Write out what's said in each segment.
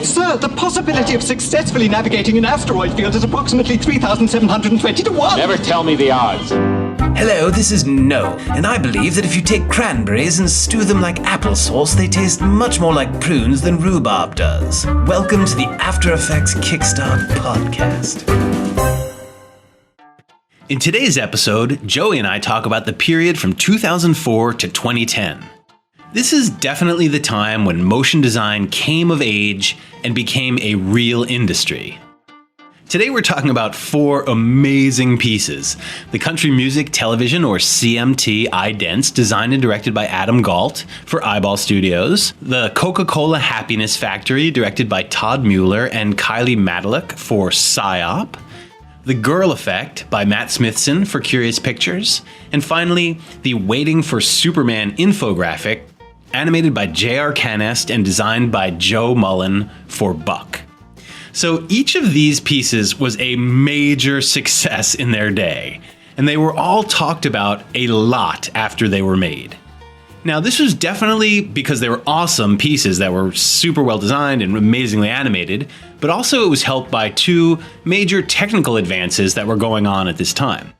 Sir, the possibility of successfully navigating an asteroid field is approximately 3,720 to 1. Never tell me the odds. Hello, this is No, and I believe that if you take cranberries and stew them like applesauce, they taste much more like prunes than rhubarb does. Welcome to the After Effects Kickstart podcast. In today's episode, Joey and I talk about the period from 2004 to 2010. This is definitely the time when motion design came of age and became a real industry. Today we're talking about 4 amazing pieces. The Country Music Television, or CMT, idents, designed and directed by Adam Galt for Eyeball Studios. The Coca-Cola Happiness Factory, directed by Todd Mueller and Kylie Madalik for PSYOP. The Girl Effect by Matt Smithson for Curious Pictures. And finally, the Waiting for Superman infographic, animated by J.R. Canest and designed by Joe Mullen for Buck. So each of these pieces was a major success in their day, and they were all talked about a lot after they were made. Now, this was definitely because they were awesome pieces that were super well designed and amazingly animated, but also it was helped by 2 major technical advances that were going on at this time.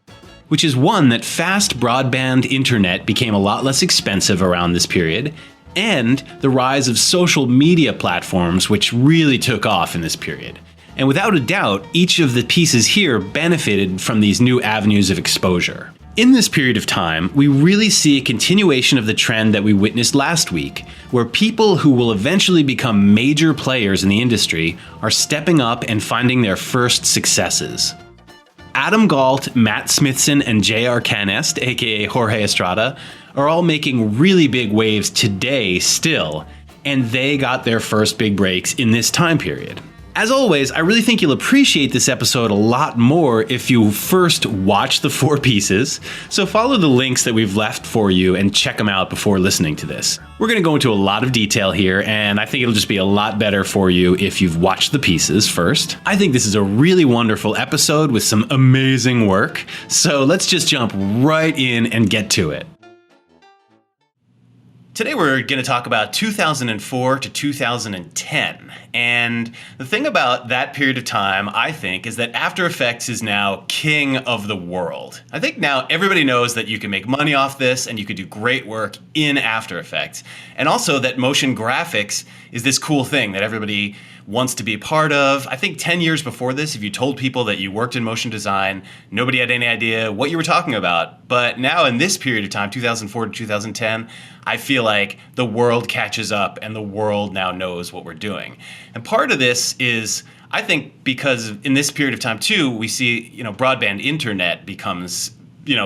Which is one, that fast broadband internet became a lot less expensive around this period, and the rise of social media platforms, which really took off in this period. And without a doubt, each of the pieces here benefited from these new avenues of exposure. In this period of time, we really see a continuation of the trend that we witnessed last week, where people who will eventually become major players in the industry are stepping up and finding their first successes. Adam Galt, Matt Smithson, and J.R. Canest, aka Jorge Estrada, are all making really big waves today still, and they got their first big breaks in this time period. As always, I really think you'll appreciate this episode a lot more if you first watch the 4 pieces, so follow the links that we've left for you and check them out before listening to this. We're going to go into a lot of detail here, and I think it'll just be a lot better for you if you've watched the pieces first. I think this is a really wonderful episode with some amazing work, so let's just jump right in and get to it. Today we're going to talk about 2004 to 2010, and the thing about that period of time, I think, is that After Effects is now king of the world. I think now everybody knows that you can make money off this and you can do great work in After Effects, and also that motion graphics is this cool thing that everybody wants to be a part of. I think 10 years before this, if you told people that you worked in motion design, nobody had any idea what you were talking about. But now in this period of time, 2004 to 2010, I feel like the world catches up and the world now knows what we're doing. And part of this is, I think, because in this period of time too, we see, broadband internet becomes,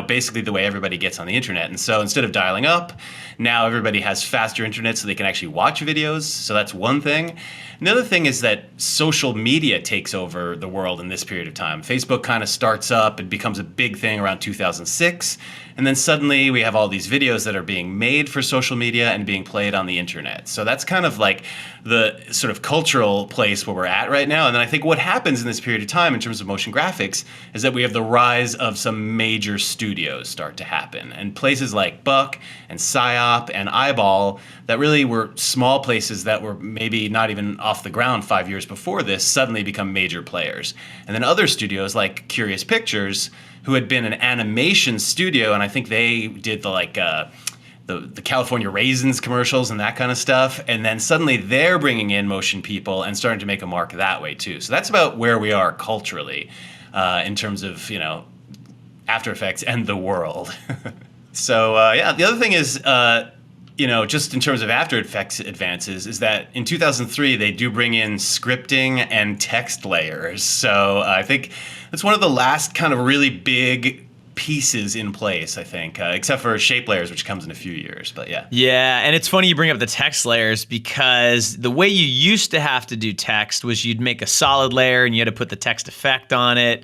basically the way everybody gets on the internet. And so instead of dialing up, now everybody has faster internet so they can actually watch videos. So that's one thing. Another thing is that social media takes over the world in this period of time. Facebook kind of starts up and becomes a big thing around 2006. And then suddenly we have all these videos that are being made for social media and being played on the internet. So that's kind of like the sort of cultural place where we're at right now. And then I think what happens in this period of time in terms of motion graphics is that we have the rise of some major studios start to happen. And places like Buck and PSYOP and Eyeball that really were small places that were maybe not even off the ground 5 years before this suddenly become major players. And then other studios like Curious Pictures, who had been an animation studio, and I think they did the California Raisins commercials and that kind of stuff, and then suddenly they're bringing in motion people and starting to make a mark that way too. So that's about where we are culturally in terms of, After Effects and the world. So the other thing is, just in terms of After Effects advances, is that in 2003, they do bring in scripting and text layers. So I think that's one of the last kind of really big pieces in place, I think, except for shape layers, which comes in a few years. But yeah. Yeah, and it's funny you bring up the text layers because the way you used to have to do text was you'd make a solid layer and you had to put the text effect on it.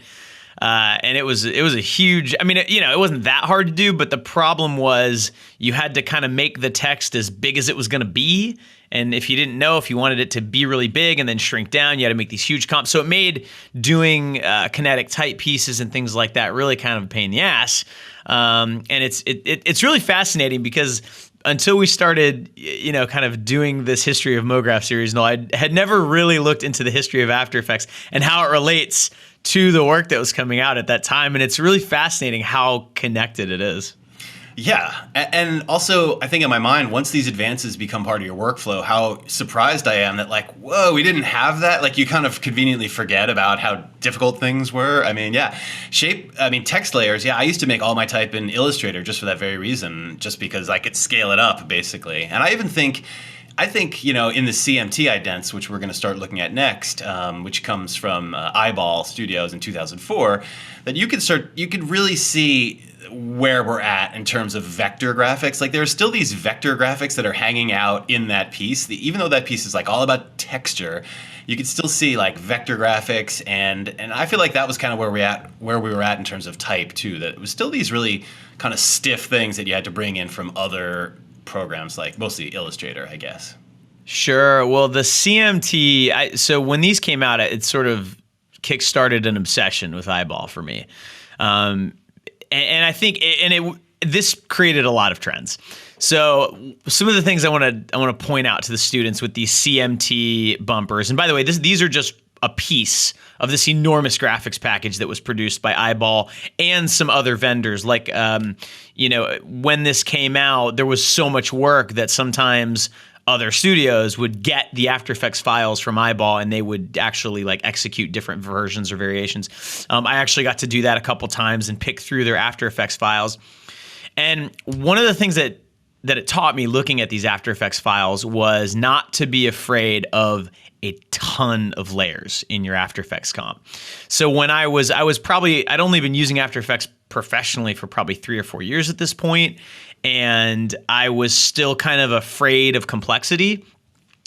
And it was a huge, it wasn't that hard to do, but the problem was you had to kind of make the text as big as it was going to be. And if you didn't know if you wanted it to be really big and then shrink down, you had to make these huge comps. So it made doing kinetic type pieces and things like that really kind of a pain in the ass. And it's really fascinating because until we started, kind of doing this history of MoGraph series, no, I had never really looked into the history of After Effects and how it relates to the work that was coming out at that time. And it's really fascinating how connected it is. Yeah. And also, I think in my mind, once these advances become part of your workflow, how surprised I am that, like, whoa, we didn't have that. Like, you kind of conveniently forget about how difficult things were. I mean, yeah. Text layers. Yeah, I used to make all my type in Illustrator just for that very reason, just because I could scale it up, basically. And I think, in the CMT idents, which we're going to start looking at next, which comes from Eyeball Studios in 2004, that you could really see where we're at in terms of vector graphics. Like, there are still these vector graphics that are hanging out in that piece. Even though that piece is like all about texture, you could still see like vector graphics, and I feel like that was kind of where we were at in terms of type too. That it was still these really kind of stiff things that you had to bring in from other programs, like mostly Illustrator, I guess. Sure. Well, the CMT, so when these came out, it sort of kickstarted an obsession with Eyeball for me. And I think this created a lot of trends. So some of the things I want to point out to the students with these CMT bumpers, and by the way, these are just a piece of this enormous graphics package that was produced by Eyeball and some other vendors. Like, when this came out, there was so much work that sometimes other studios would get the After Effects files from Eyeball and they would actually like execute different versions or variations. I actually got to do that a couple times and pick through their After Effects files. And one of the things that it taught me looking at these After Effects files was not to be afraid of a ton of layers in your After Effects comp. So when I'd only been using After Effects professionally for probably 3 or 4 years at this point, and I was still kind of afraid of complexity.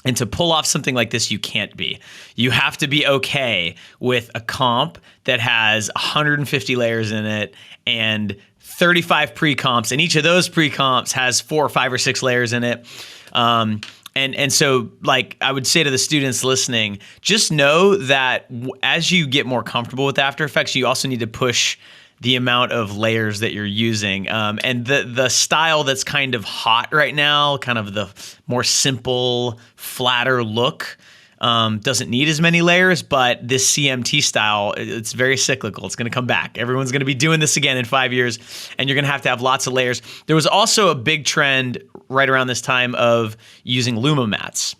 And to pull off something like this, you can't be. You have to be okay with a comp that has 150 layers in it and 35 pre-comps, and each of those pre-comps has 4 or 5 or 6 layers in it. And so, like, I would say to the students listening, just know that as you get more comfortable with After Effects, you also need to push the amount of layers that you're using. And the style that's kind of hot right now, kind of the more simple, flatter look, doesn't need as many layers, but this CMT style, it's very cyclical. It's going to come back. Everyone's going to be doing this again in 5 years, and you're going to have lots of layers. There was also a big trend right around this time of using Luma mats.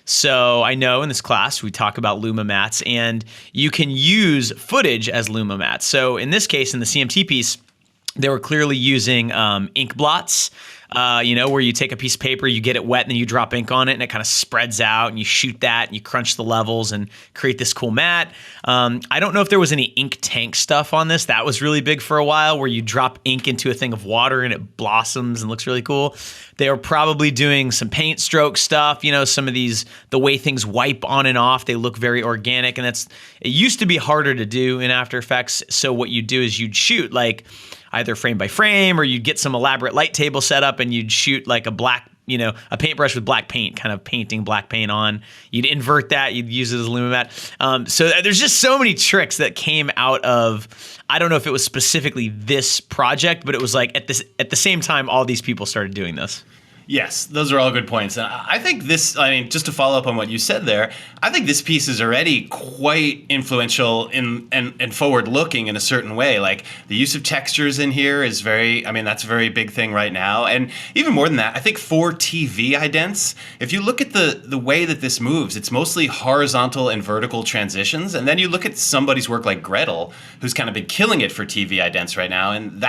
So I know in this class we talk about Luma mats, and you can use footage as Luma mats. So in this case, in the CMT piece, they were clearly using ink blots, where you take a piece of paper, you get it wet, and then you drop ink on it, and it kind of spreads out, and you shoot that, and you crunch the levels and create this cool mat. I don't know if there was any ink tank stuff on this. That was really big for a while, where you drop ink into a thing of water, and it blossoms and looks really cool. They were probably doing some paint stroke stuff, some of these, the way things wipe on and off, they look very organic, and it used to be harder to do in After Effects. So what you'd do is you'd shoot like either frame by frame, or you'd get some elaborate light table set up and you'd shoot like a paintbrush with black paint, kind of painting black paint on. You'd invert that, you'd use it as a Luma mat. So there's just so many tricks that came out of, I don't know if it was specifically this project, but it was like at the same time, all these people started doing this. Yes, those are all good points. And I think just to follow up on what you said there, I think this piece is already quite influential and forward-looking in a certain way. Like, the use of textures in here is that's a very big thing right now. And even more than that, I think for TV idents, if you look at the way that this moves, it's mostly horizontal and vertical transitions. And then you look at somebody's work like Gretel, who's kind of been killing it for TV idents right now, and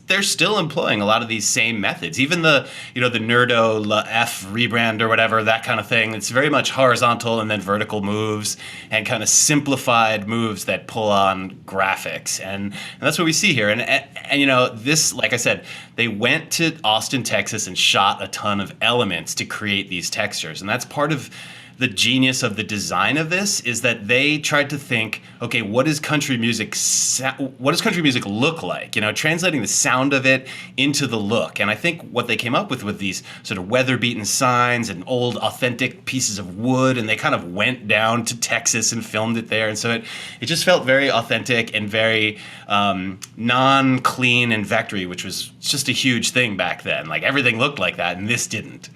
they're still employing a lot of these same methods. Even the Nerdo F rebrand or whatever, that kind of thing. It's very much horizontal and then vertical moves and kind of simplified moves that pull on graphics. And that's what we see here. And this, like I said, they went to Austin, Texas and shot a ton of elements to create these textures. And that's part of the genius of the design of this is that they tried to think, okay, what does country music look like? You know, translating the sound of it into the look. And I think what they came up with these sort of weather-beaten signs and old authentic pieces of wood, and they kind of went down to Texas and filmed it there. And so it just felt very authentic and very non-clean and vectory, which was just a huge thing back then. Like, everything looked like that, and this didn't.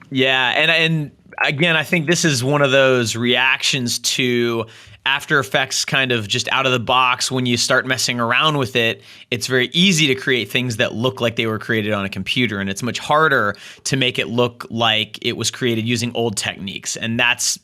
Yeah, and again, I think this is one of those reactions to After Effects kind of just out of the box. When you start messing around with it, it's very easy to create things that look like they were created on a computer, and it's much harder to make it look like it was created using old techniques. And that's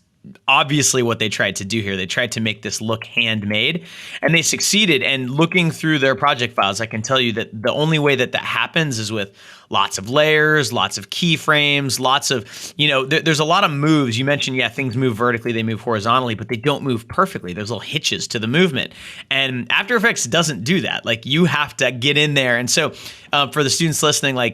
obviously what they tried to do here. They tried to make this look handmade, and they succeeded. And looking through their project files, I can tell you that the only way that happens is with lots of layers, lots of keyframes, lots of, there's a lot of moves. You mentioned, things move vertically, they move horizontally, but they don't move perfectly. There's little hitches to the movement. And After Effects doesn't do that. Like, you have to get in there. And so for the students listening, when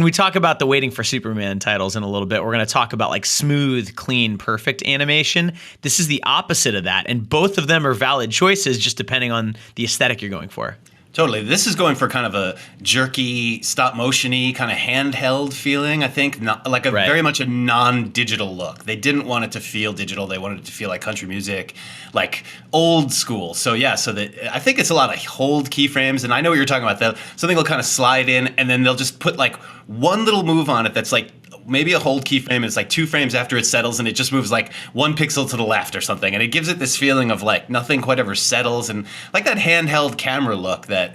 we talk about the Waiting for Superman titles in a little bit, we're going to talk about like smooth, clean, perfect animation. This is the opposite of that. And both of them are valid choices, just depending on the aesthetic you're going for. Totally. This is going for kind of a jerky, stop motion-y, kind of handheld feeling, I think, very much a non-digital look. They didn't want it to feel digital. They wanted it to feel like country music, like old school. So I think it's a lot of hold keyframes, and I know what you're talking about. Something will kind of slide in, and then they'll just put like one little move on it that's like maybe a hold keyframe, and it's like 2 frames after it settles, and it just moves like 1 pixel to the left or something, and it gives it this feeling of like nothing quite ever settles, and like that handheld camera look that,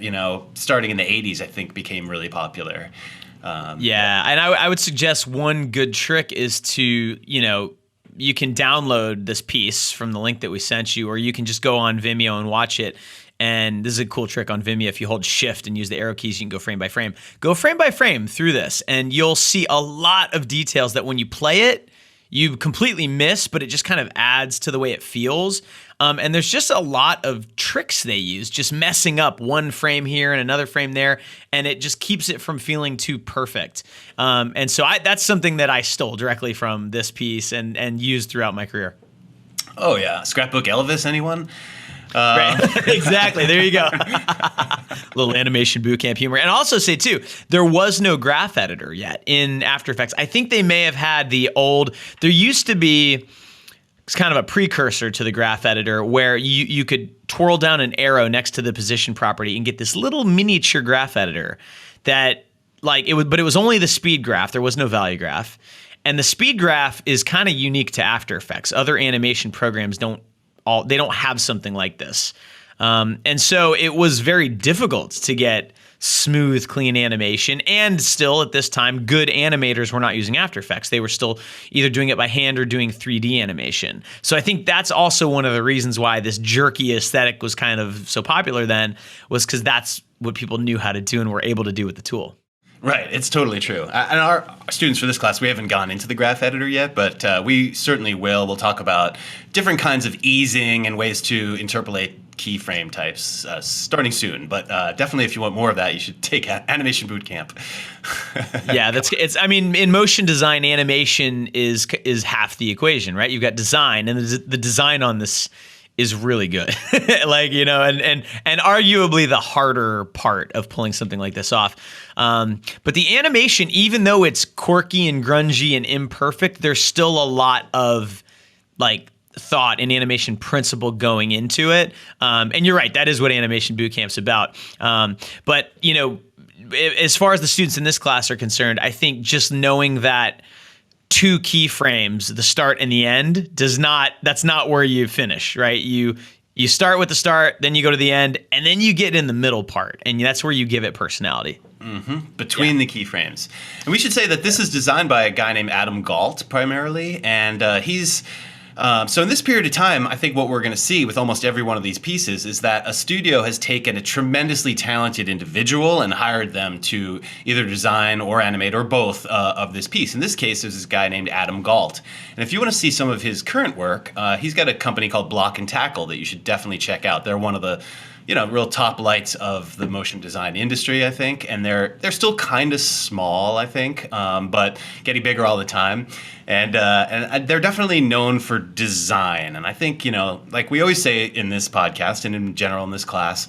starting in the 80s, I think became really popular. And I would suggest one good trick is to, you can download this piece from the link that we sent you, or you can just go on Vimeo and watch it. And this is a cool trick on Vimeo. If you hold shift and use the arrow keys, you can go frame by frame. Go frame by frame through this, and you'll see a lot of details that when you play it, you completely miss, but it just kind of adds to the way it feels. And there's just a lot of tricks they use, just messing up one frame here and another frame there, and it just keeps it from feeling too perfect. And so that's something that I stole directly from this piece and used throughout my career. Oh, yeah. Scrapbook Elvis, anyone? Right. Exactly. There you go. Little animation bootcamp humor. And I'll also say, too, there was no graph editor yet in After Effects. I think they may have had there used to be, it's kind of a precursor to the graph editor, where you could twirl down an arrow next to the position property and get this little miniature graph editor that, but it was only the speed graph. There was no value graph. And the speed graph is kind of unique to After Effects. Other animation programs don't have something like this. And so it was very difficult to get smooth, clean animation. And still at this time, good animators were not using After Effects. They were still either doing it by hand or doing 3D animation. So I think that's also one of the reasons why this jerky aesthetic was kind of so popular then, was because that's what people knew how to do and were able to do with the tool. Right, it's totally true. And our students for this class, we haven't gone into the graph editor yet, but we certainly will. We'll talk about different kinds of easing and ways to interpolate keyframe types starting soon. But definitely, if you want more of that, you should take Animation Bootcamp. In motion design, animation is half the equation, right? You've got design, and the design on this is really good. And arguably the harder part of pulling something like this off. But the animation, even though it's quirky and grungy and imperfect, there's still a lot of thought and animation principle going into it. And you're right, that is what Animation Bootcamp's about. But as far as the students in this class are concerned, I think just knowing that 2 keyframes, the start and the end, that's not where you finish, right? You start with the start, then you go to the end, and then you get in the middle part, and that's where you give it personality. Mm-hmm. Between the keyframes. And we should say that this is designed by a guy named Adam Galt primarily, and he's so in this period of time, I think what we're going to see with almost every one of these pieces is that a studio has taken a tremendously talented individual and hired them to either design or animate or both of this piece. In this case, there's this guy named Adam Galt. And if you want to see some of his current work, he's got a company called Block and Tackle that you should definitely check out. They're one of the real top lights of the motion design industry, I think. And they're still kind of small, I think, but getting bigger all the time. And they're definitely known for design. And I think, like we always say in this podcast and in general in this class,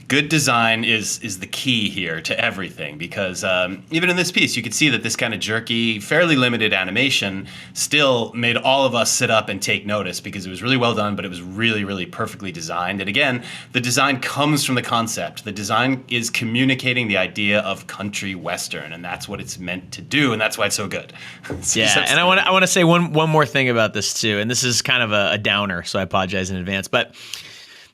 good design is the key here to everything, because even in this piece, you could see that this kind of jerky, fairly limited animation still made all of us sit up and take notice, because it was really well done, but it was really, really perfectly designed. And again, the design comes from the concept. The design is communicating the idea of country western, and that's what it's meant to do, and that's why it's so good. Yeah, and I want to say one more thing about this too, and this is kind of a downer, so I apologize in advance, but.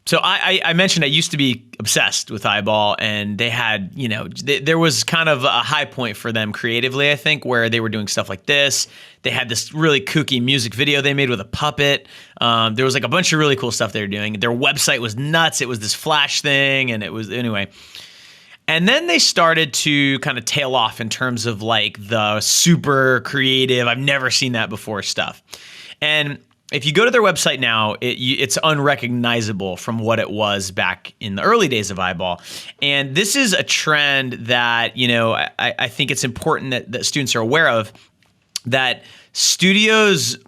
So I mentioned I used to be obsessed with Eyeball, and they had, there was kind of a high point for them creatively, I think, where they were doing stuff like this. They had this really kooky music video they made with a puppet. There was like a bunch of really cool stuff they were doing. Their website was nuts. It was this Flash thing, and it was, anyway. And then they started to kind of tail off in terms of like the super creative, I've never seen that before stuff. And if you go to their website now, it's unrecognizable from what it was back in the early days of Eyeball. And this is a trend that, I think it's important that students are aware of, that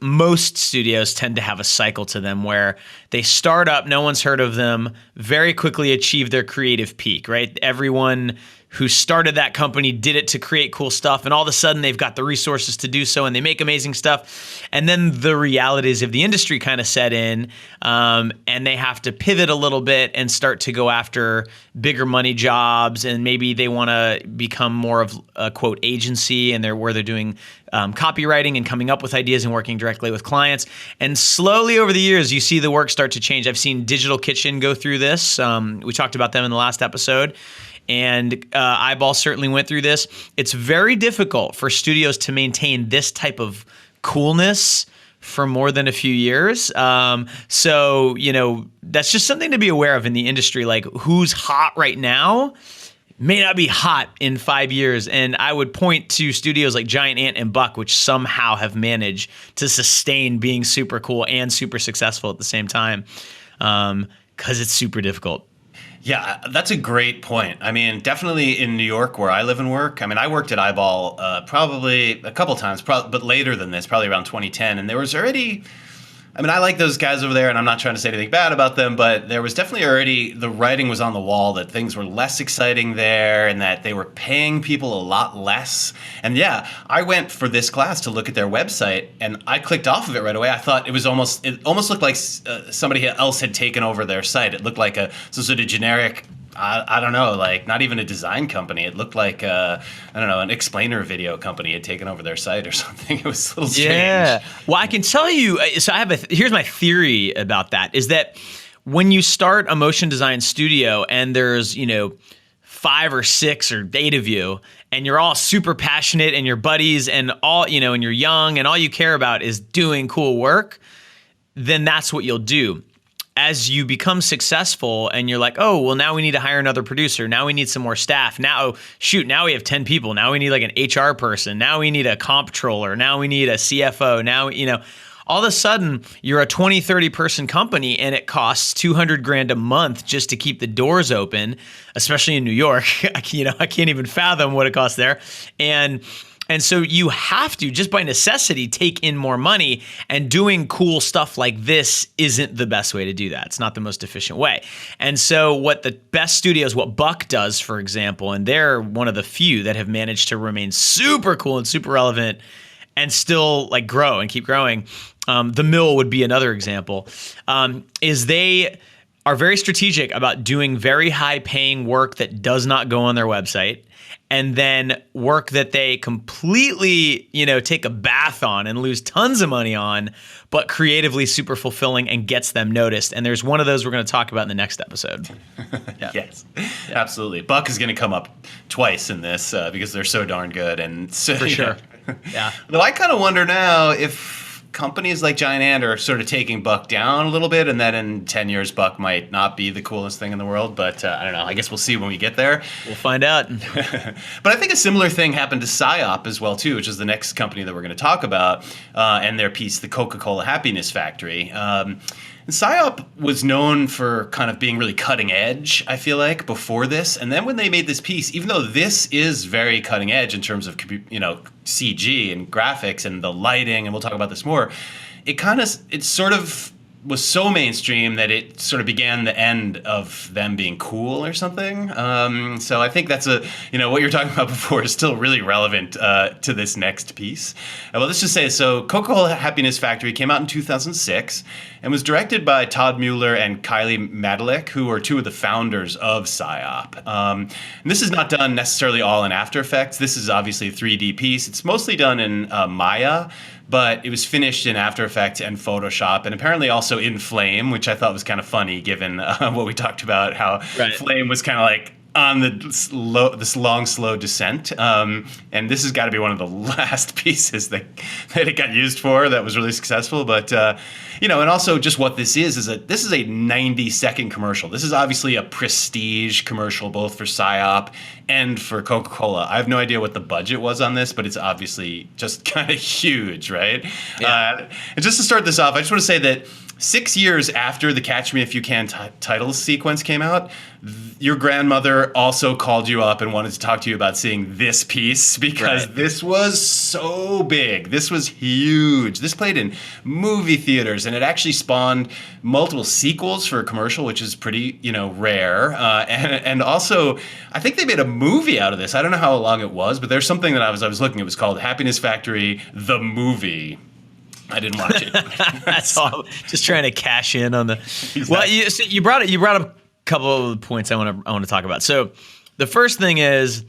most studios tend to have a cycle to them where they start up, no one's heard of them, very quickly achieve their creative peak, right? Everyone who started that company did it to create cool stuff, and all of a sudden they've got the resources to do so, and they make amazing stuff. And then the realities of the industry kind of set in, and they have to pivot a little bit and start to go after bigger money jobs, and maybe they want to become more of a quote agency, and where they're doing copywriting and coming up with ideas and working directly with clients. And slowly over the years, you see the work start to change. I've seen Digital Kitchen go through this. We talked about them in the last episode. And Eyeball certainly went through this. It's very difficult for studios to maintain this type of coolness for more than a few years. So, that's just something to be aware of in the industry. Like, who's hot right now may not be hot in 5 years. And I would point to studios like Giant Ant and Buck, which somehow have managed to sustain being super cool and super successful at the same time, because it's super difficult. Yeah, that's a great point. I mean, definitely in New York, where I live and work. I mean, I worked at Eyeball probably a couple times, but later than this, probably around 2010. And there was already, I like those guys over there, and I'm not trying to say anything bad about them, but there was definitely already, the writing was on the wall that things were less exciting there, and that they were paying people a lot less. And yeah, I went for this class to look at their website, and I clicked off of it right away. I thought it almost looked like somebody else had taken over their site. It looked like some sort of generic, I don't know, like not even a design company. It looked like, an explainer video company had taken over their site or something. It was a little strange. Yeah. Well, I can tell you, so here's my theory about that, is that when you start a motion design studio and there's, 5 or 6 or 8 of you, and you're all super passionate and you're buddies and all, and you're young and all you care about is doing cool work, then that's what you'll do. As you become successful and you're like, oh, well, now we need to hire another producer. Now we need some more staff. Now we have 10 people. Now we need like an HR person. Now we need a comptroller. Now we need a CFO. Now, all of a sudden you're a 20, 30 person company, and it costs $200,000 a month just to keep the doors open, especially in New York. I can't even fathom what it costs there. And so you have to, just by necessity, take in more money, and doing cool stuff like this isn't the best way to do that. It's not the most efficient way. And so what the best studios, what Buck does, for example, and they're one of the few that have managed to remain super cool and super relevant and still like grow and keep growing. The Mill would be another example, is they are very strategic about doing very high paying work that does not go on their website, and then work that they completely, take a bath on and lose tons of money on, but creatively super fulfilling and gets them noticed. And there's one of those we're going to talk about in the next episode. Yeah. Yes, absolutely. Buck is going to come up twice in this because they're so darn good. And so, for sure. Yeah. Though I kind of wonder now if companies like Giant Ant are sort of taking Buck down a little bit, and that in 10 years Buck might not be the coolest thing in the world, but I don't know. I guess we'll see when we get there. We'll find out. But I think a similar thing happened to PSYOP as well too, which is the next company that we're going to talk about, and their piece, the Coca-Cola Happiness Factory. PSYOP was known for kind of being really cutting edge, I feel like, before this. And then when they made this piece, even though this is very cutting edge in terms of, CG and graphics and the lighting, and we'll talk about this more, it sort of was so mainstream that it sort of began the end of them being cool or something. So I think that's what you're talking about before is still really relevant to this next piece. Well, let's just say, so Coca-Cola Happiness Factory came out in 2006 and was directed by Todd Mueller and Kylie Madalik, who are two of the founders of PSYOP. And this is not done necessarily all in After Effects. This is obviously a 3D piece. It's mostly done in Maya, but it was finished in After Effects and Photoshop, and apparently also in Flame, which I thought was kind of funny given what we talked about, how Flame was kind of like on this long, slow descent. And this has got to be one of the last pieces that it got used for that was really successful. But, and also just what this is a 90-second commercial. This is obviously a prestige commercial, both for PSYOP and for Coca-Cola. I have no idea what the budget was on this, but it's obviously just kind of huge, right? Yeah. And just to start this off, I just want to say that 6 years after the Catch Me If You Can title sequence came out, your grandmother also called you up and wanted to talk to you about seeing this piece because this was so big. This was huge. This played in movie theaters, and it actually spawned multiple sequels for a commercial, which is pretty, rare. And also, I think they made a movie out of this. I don't know how long it was, but there's something that I was looking. It was called Happiness Factory, the movie. I didn't watch it. That's all. Just trying to cash in on the. Exactly. Well, you brought up a couple of points I want to talk about. So, the first thing is,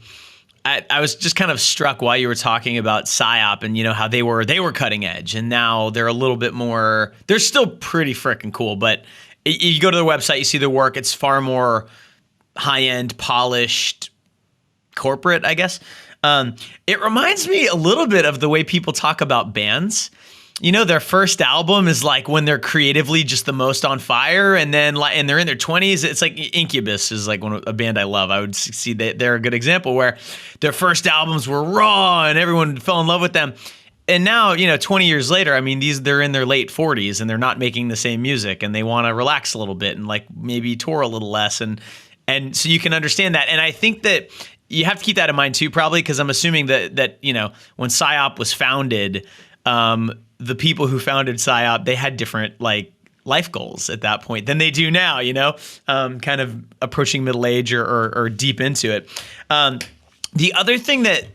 I was just kind of struck while you were talking about PSYOP and how they were cutting edge, and now they're a little bit more. They're still pretty freaking cool, but you go to their website, you see their work. It's far more high end, polished, corporate, I guess. It reminds me a little bit of the way people talk about bands. Their first album is like when they're creatively just the most on fire, and then and they're in their 20s. It's like Incubus is like a band I love. I would see that they're a good example where their first albums were raw and everyone fell in love with them. And now, 20 years later, I mean, they're in their late 40s and they're not making the same music, and they want to relax a little bit and like maybe tour a little less, and so you can understand that. And I think that you have to keep that in mind too, probably, because I'm assuming that when PSYOP was founded, the people who founded PSYOP, they had different life goals at that point than they do now, kind of approaching middle age or deep into it. The other thing that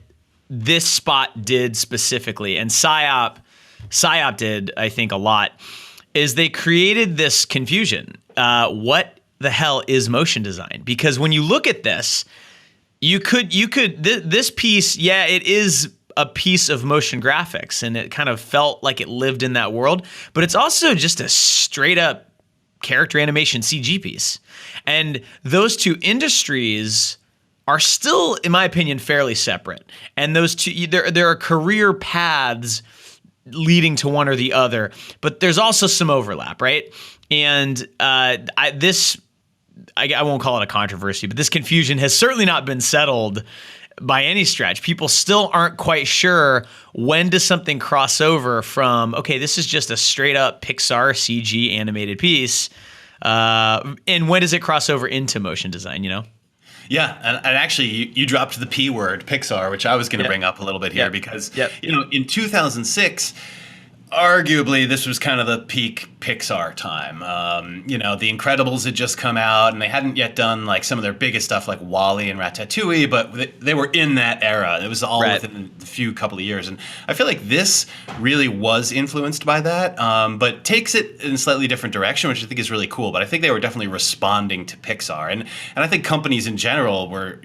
this spot did specifically, and PSYOP did, I think, a lot, is they created this confusion. What the hell is motion design? Because when you look at this, this piece, it is a piece of motion graphics, and it kind of felt like it lived in that world, but it's also just a straight up character animation CG piece. And those two industries are still, in my opinion, fairly separate. And those two, there are career paths leading to one or the other, but there's also some overlap, right? And I won't call it a controversy, but this confusion has certainly not been settled by any stretch. People still aren't quite sure, when does something cross over from, okay, this is just a straight up Pixar CG animated piece, and when does it cross over into motion design, Yeah, and actually, you dropped the P word, Pixar, which I was going to bring up a little bit here because, in 2006, arguably, this was kind of the peak Pixar time. The Incredibles had just come out, and they hadn't yet done like some of their biggest stuff like WALL-E and Ratatouille, but they were in that era. It was all within a few couple of years. And I feel like this really was influenced by that, but takes it in a slightly different direction, which I think is really cool. But I think they were definitely responding to Pixar. And I think companies in general were,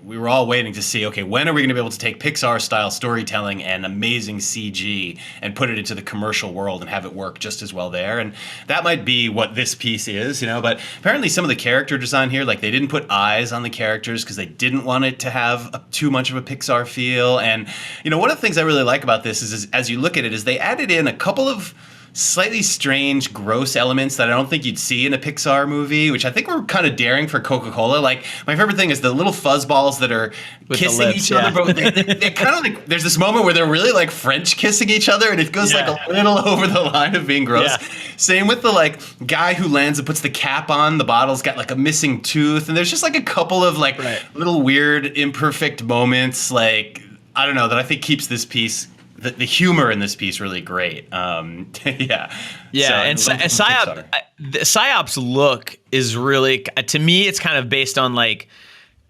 we were all waiting to see, okay, when are we going to be able to take Pixar-style storytelling and amazing CG and put it into the commercial world and have it work just as well there? And that might be what this piece is, But apparently some of the character design here, like they didn't put eyes on the characters because they didn't want it to have too much of a Pixar feel. And, one of the things I really like about this is as you look at it, is they added in a couple of slightly strange, gross elements that I don't think you'd see in a Pixar movie, which I think were kind of daring for Coca-Cola. Like, my favorite thing is the little fuzzballs that are with kissing each other, but they kind of like, there's this moment where they're really like French kissing each other, and it goes like a little over the line of being gross. Yeah. Same with the like guy who lands and puts the cap on. The bottle's got like a missing tooth, and there's just like a couple of like little weird, imperfect moments. Like I don't know that I think keeps this piece, the humor in this piece, really great. Yeah. Yeah, So, and Psyop's look is really, to me, it's kind of based on like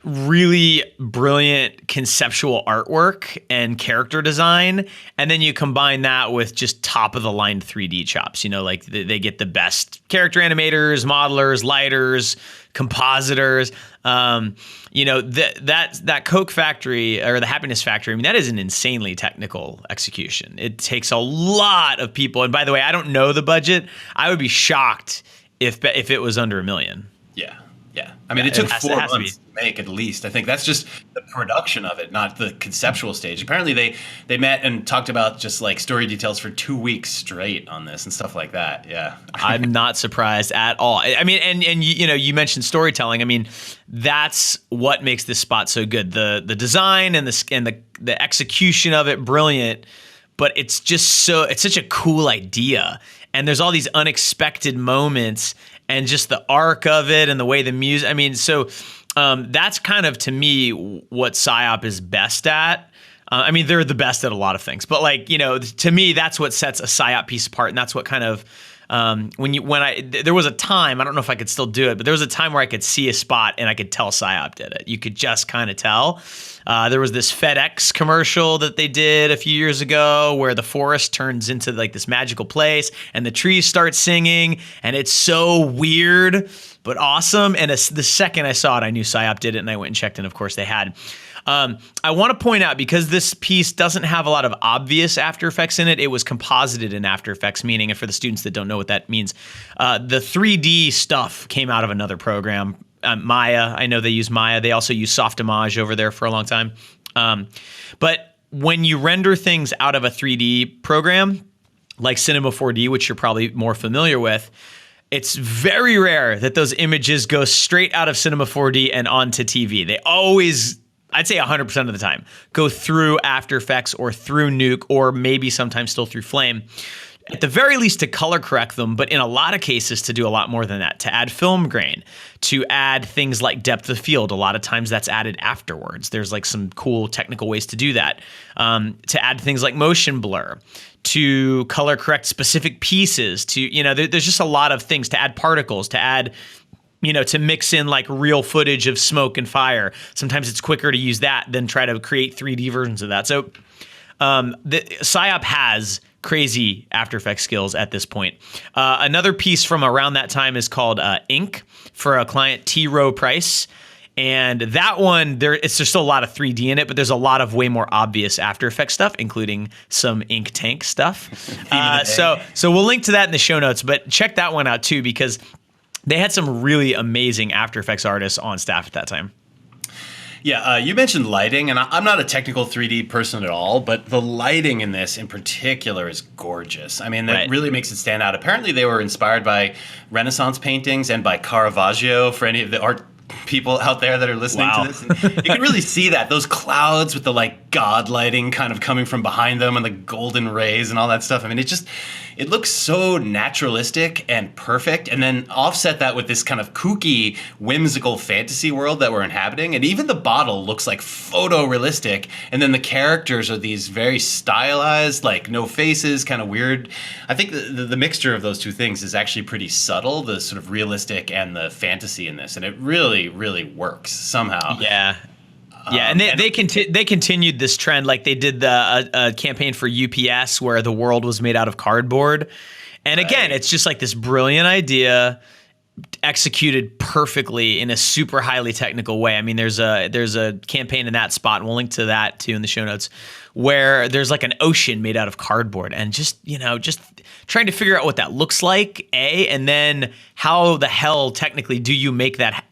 really brilliant conceptual artwork and character design, and then you combine that with just top of the line 3D chops. You know, like they get the best character animators, modelers, lighters, compositors. You know, that Coke Factory or the Happiness Factory, I mean, that is an insanely technical execution. It takes a lot of people. And by the way, I don't know the budget. I would be shocked if it was under $1 million. Yeah. Yeah. I mean, it took 4 months to make at least. I think that's just the production of it, not the conceptual stage. Apparently they met and talked about just like story details for 2 weeks straight on this and stuff like that. Yeah. I'm not surprised at all. I mean, and you know, you mentioned storytelling. I mean, that's what makes this spot so good. The design and the execution of it, brilliant, but it's such a cool idea. And there's all these unexpected moments and just the arc of it and the way the music, I mean, so that's kind of, to me, what Psyop is best at. I mean, they're the best at a lot of things, but like, you know, to me, that's what sets a Psyop piece apart. And that's what kind of, there was a time, I don't know if I could still do it, but there was a time where I could see a spot and I could tell Psyop did it. You could just kind of tell. There was this FedEx commercial that they did a few years ago where the forest turns into like this magical place and the trees start singing, and it's so weird but awesome. And the second I saw it, I knew Psyop did it, and I went and checked, and of course they had. I want to point out, because this piece doesn't have a lot of obvious After Effects in it, it was composited in After Effects, meaning, and for the students that don't know what that means, the 3D stuff came out of another program, Maya. I know they use Maya. They also use Softimage over there for a long time. But when you render things out of a 3D program, like Cinema 4D, which you're probably more familiar with, it's very rare that those images go straight out of Cinema 4D and onto TV. They always, I'd say 100% of the time, go through After Effects or through Nuke, or maybe sometimes still through Flame. At the very least to color correct them, but in a lot of cases to do a lot more than that, to add film grain, to add things like depth of field. A lot of times that's added afterwards. There's like some cool technical ways to do that. To add things like motion blur, to color correct specific pieces, to, you know, there's just a lot of things, to add particles, to add, you know, to mix in like real footage of smoke and fire. Sometimes it's quicker to use that than try to create 3D versions of that. So the Psyop has crazy After Effects skills at this point. Another piece from around that time is called Ink for a client T. Rowe Price. And that one, there's still a lot of 3D in it, but there's a lot of way more obvious After Effects stuff, including some ink tank stuff. So we'll link to that in the show notes, but check that one out too, because they had some really amazing After Effects artists on staff at that time. Yeah, you mentioned lighting, and I'm not a technical 3D person at all, but the lighting in this in particular is gorgeous. I mean, that really makes it stand out. Apparently, they were inspired by Renaissance paintings and by Caravaggio, for any of the art people out there that are listening to this. And you can really see that, those clouds with the like god lighting kind of coming from behind them and the golden rays and all that stuff. I mean, it looks so naturalistic and perfect, and then offset that with this kind of kooky, whimsical fantasy world that we're inhabiting. And even the bottle looks like photorealistic, and then the characters are these very stylized, like no faces, kind of weird. I think the mixture of those two things is actually pretty subtle, the sort of realistic and the fantasy in this, and it really, really works somehow. Yeah. Yeah, and they continued this trend. Like they did the campaign for UPS where the world was made out of cardboard. And again, it's just like this brilliant idea executed perfectly in a super highly technical way. I mean, there's a campaign in that spot, and we'll link to that too in the show notes, where there's like an ocean made out of cardboard, and just trying to figure out what that looks like, and then how the hell technically do you make that,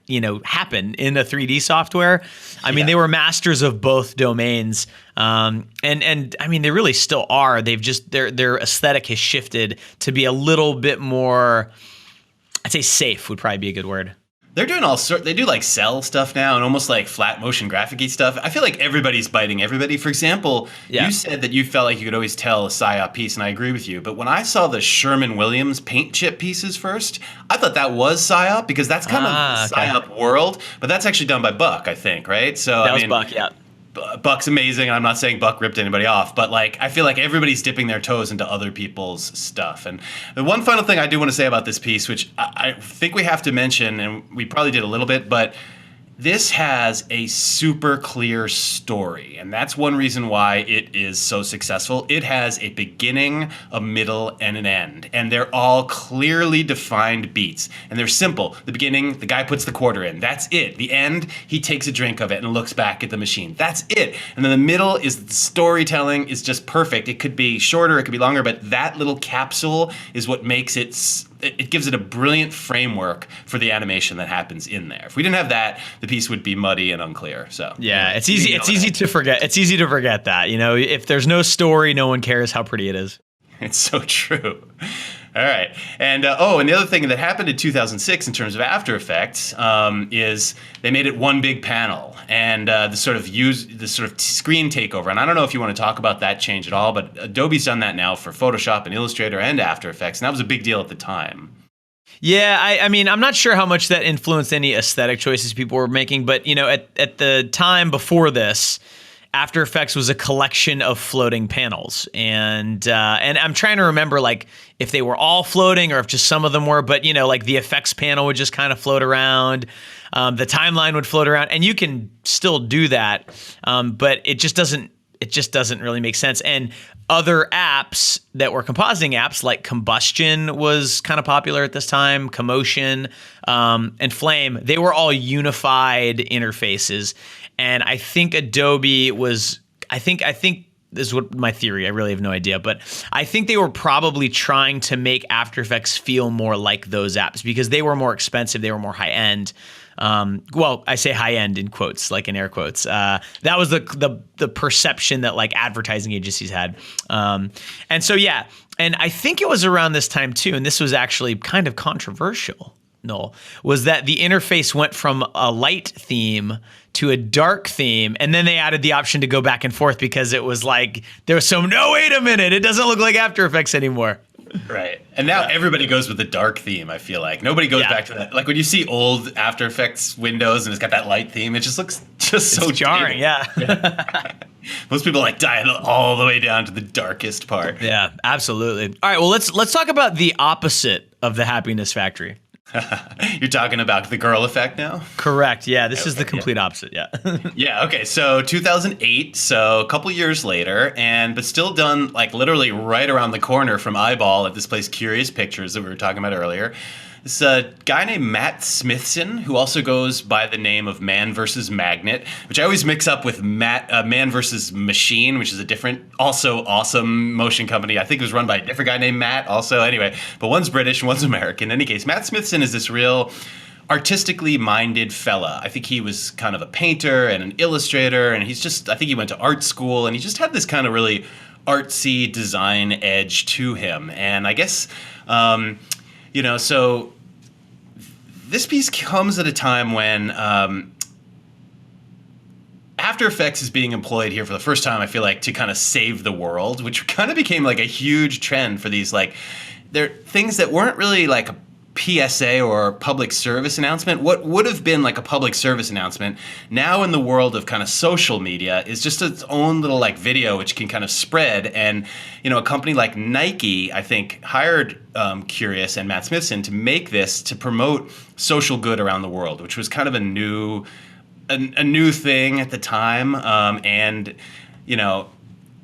happen in a 3D software? I mean, they were masters of both domains. And I mean, they really still are. They've just, their aesthetic has shifted to be a little bit more, I'd say safe would probably be a good word. They're doing all sort. They do like cell stuff now and almost like flat motion graphic-y stuff. I feel like everybody's biting everybody. For example, you said that you felt like you could always tell a PSYOP piece, and I agree with you. But when I saw the Sherman-Williams paint chip pieces first, I thought that was PSYOP because that's kind of the PSYOP world. But that's actually done by Buck, I think, right? So that was Buck, yeah. Buck's amazing, and I'm not saying Buck ripped anybody off, but like I feel like everybody's dipping their toes into other people's stuff. And the one final thing I do want to say about this piece, which I think we have to mention, and we probably did a little bit, but this has a super clear story, and that's one reason why it is so successful. It has a beginning, a middle, and an end, and they're all clearly defined beats, and they're simple. The beginning, the guy puts the quarter in. That's it. The end, he takes a drink of it and looks back at the machine. That's it. And then the middle is the storytelling is just perfect. It could be shorter, it could be longer, but that little capsule is what makes it gives it a brilliant framework for the animation that happens in there. If we didn't have that, the piece would be muddy and unclear. So yeah, it's easy. It's easy to forget. It's easy to forget that. You know, if there's no story, no one cares how pretty it is. It's so true. All right. And and the other thing that happened in 2006 in terms of After Effects is they made it one big panel and the sort of screen takeover. And I don't know if you want to talk about that change at all, but Adobe's done that now for Photoshop and Illustrator and After Effects. And that was a big deal at the time. Yeah, I mean, I'm not sure how much that influenced any aesthetic choices people were making, but you know, at the time before this, After Effects was a collection of floating panels, and I'm trying to remember like if they were all floating or if just some of them were. But you know, like the effects panel would just kind of float around, the timeline would float around, and you can still do that, but it just doesn't really make sense. And other apps that were compositing apps like Combustion was kind of popular at this time, Commotion, and Flame, they were all unified interfaces. And I think Adobe was, I think this is what my theory, I really have no idea, but I think they were probably trying to make After Effects feel more like those apps because they were more expensive, they were more high end. Well, I say high end in quotes, like in air quotes. That was the perception that like advertising agencies had. And so, yeah, and I think it was around this time too, and this was actually kind of controversial, Noel, was that the interface went from a light theme to a dark theme, and then they added the option to go back and forth because it was like, there was no, wait a minute, it doesn't look like After Effects anymore. Right. And now everybody goes with the dark theme, I feel like. Nobody goes back to that. Like when you see old After Effects windows and it's got that light theme, it just looks so jarring. Yeah. Most people like dial all the way down to the darkest part. Yeah, absolutely. All right, well, let's talk about the opposite of the Happiness Factory. You're talking about the girl effect now? Correct. Yeah, this is the complete opposite. Yeah. Yeah. Okay. So 2008. So a couple years later, but still done like literally right around the corner from Eyeball at this place, Curious Pictures, that we were talking about earlier. This guy named Matt Smithson, who also goes by the name of Man vs. Magnet, which I always mix up with Man vs. Machine, which is a different, also awesome motion company. I think it was run by a different guy named Matt also. Anyway, but one's British and one's American. In any case, Matt Smithson is this real artistically minded fella. I think he was kind of a painter and an illustrator, and I think he went to art school, and he just had this kind of really artsy design edge to him. And I guess, so this piece comes at a time when After Effects is being employed here for the first time, I feel like, to kind of save the world, which kind of became like a huge trend for these, like, they're things that weren't really like a PSA or public service announcement. What would have been like a public service announcement now in the world of kind of social media is just its own little like video which can kind of spread. And a company like Nike, I think, hired Curious and Matt Smithson to make this to promote social good around the world, which was kind of a new thing at the time.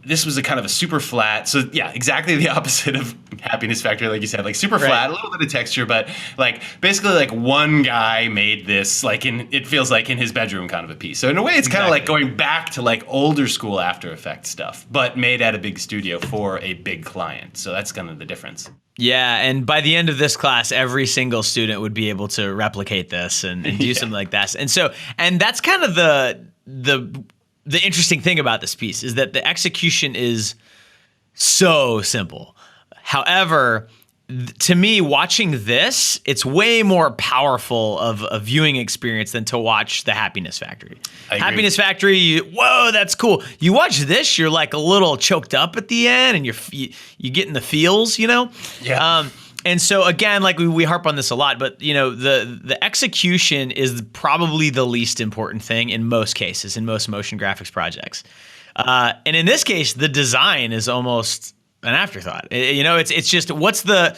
This was a kind of a super flat, so yeah, exactly the opposite of Happiness Factory, like you said, like super flat, a little bit of texture, but like basically like one guy made this like it feels like in his bedroom kind of a piece. So in a way, it's kind of like going back to like older school After Effects stuff, but made at a big studio for a big client. So that's kind of the difference. Yeah, and by the end of this class, every single student would be able to replicate this and do something like that. And that's kind of the interesting thing about this piece is that the execution is so simple. However, to me, watching this, it's way more powerful of a viewing experience than to watch The Happiness Factory. Happiness Factory, whoa, that's cool. You watch this, you're like a little choked up at the end, and you get in the feels, you know? Yeah. And so again, like we harp on this a lot, but you know, the execution is probably the least important thing in most cases, in most motion graphics projects. And in this case, the design is almost an afterthought. You know, it's just what's the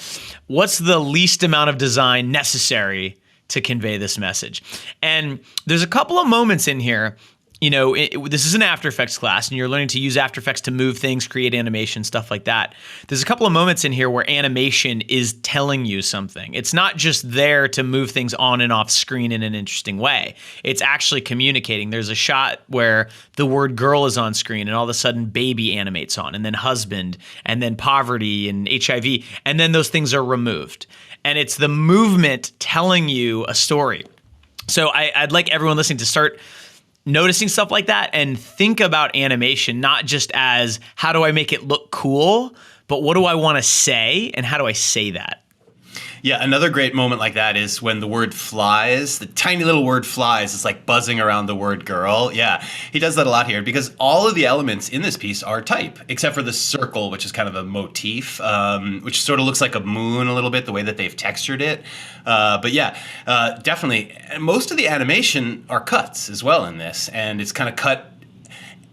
least amount of design necessary to convey this message. And there's a couple of moments in here. You know, this is an After Effects class, and you're learning to use After Effects to move things, create animation, stuff like that. There's a couple of moments in here where animation is telling you something. It's not just there to move things on and off screen in an interesting way. It's actually communicating. There's a shot where the word girl is on screen, and all of a sudden baby animates on, and then husband, and then poverty and HIV, and then those things are removed. And it's the movement telling you a story. So I'd like everyone listening to start noticing stuff like that and think about animation, not just as how do I make it look cool, but what do I want to say and how do I say that? Yeah, another great moment like that is when the word flies, the tiny little word flies is like buzzing around the word girl. Yeah, he does that a lot here because all of the elements in this piece are type, except for the circle, which is kind of a motif, which sort of looks like a moon a little bit, the way that they've textured it. But yeah, definitely. And most of the animation are cuts as well in this, and it's kind of cut.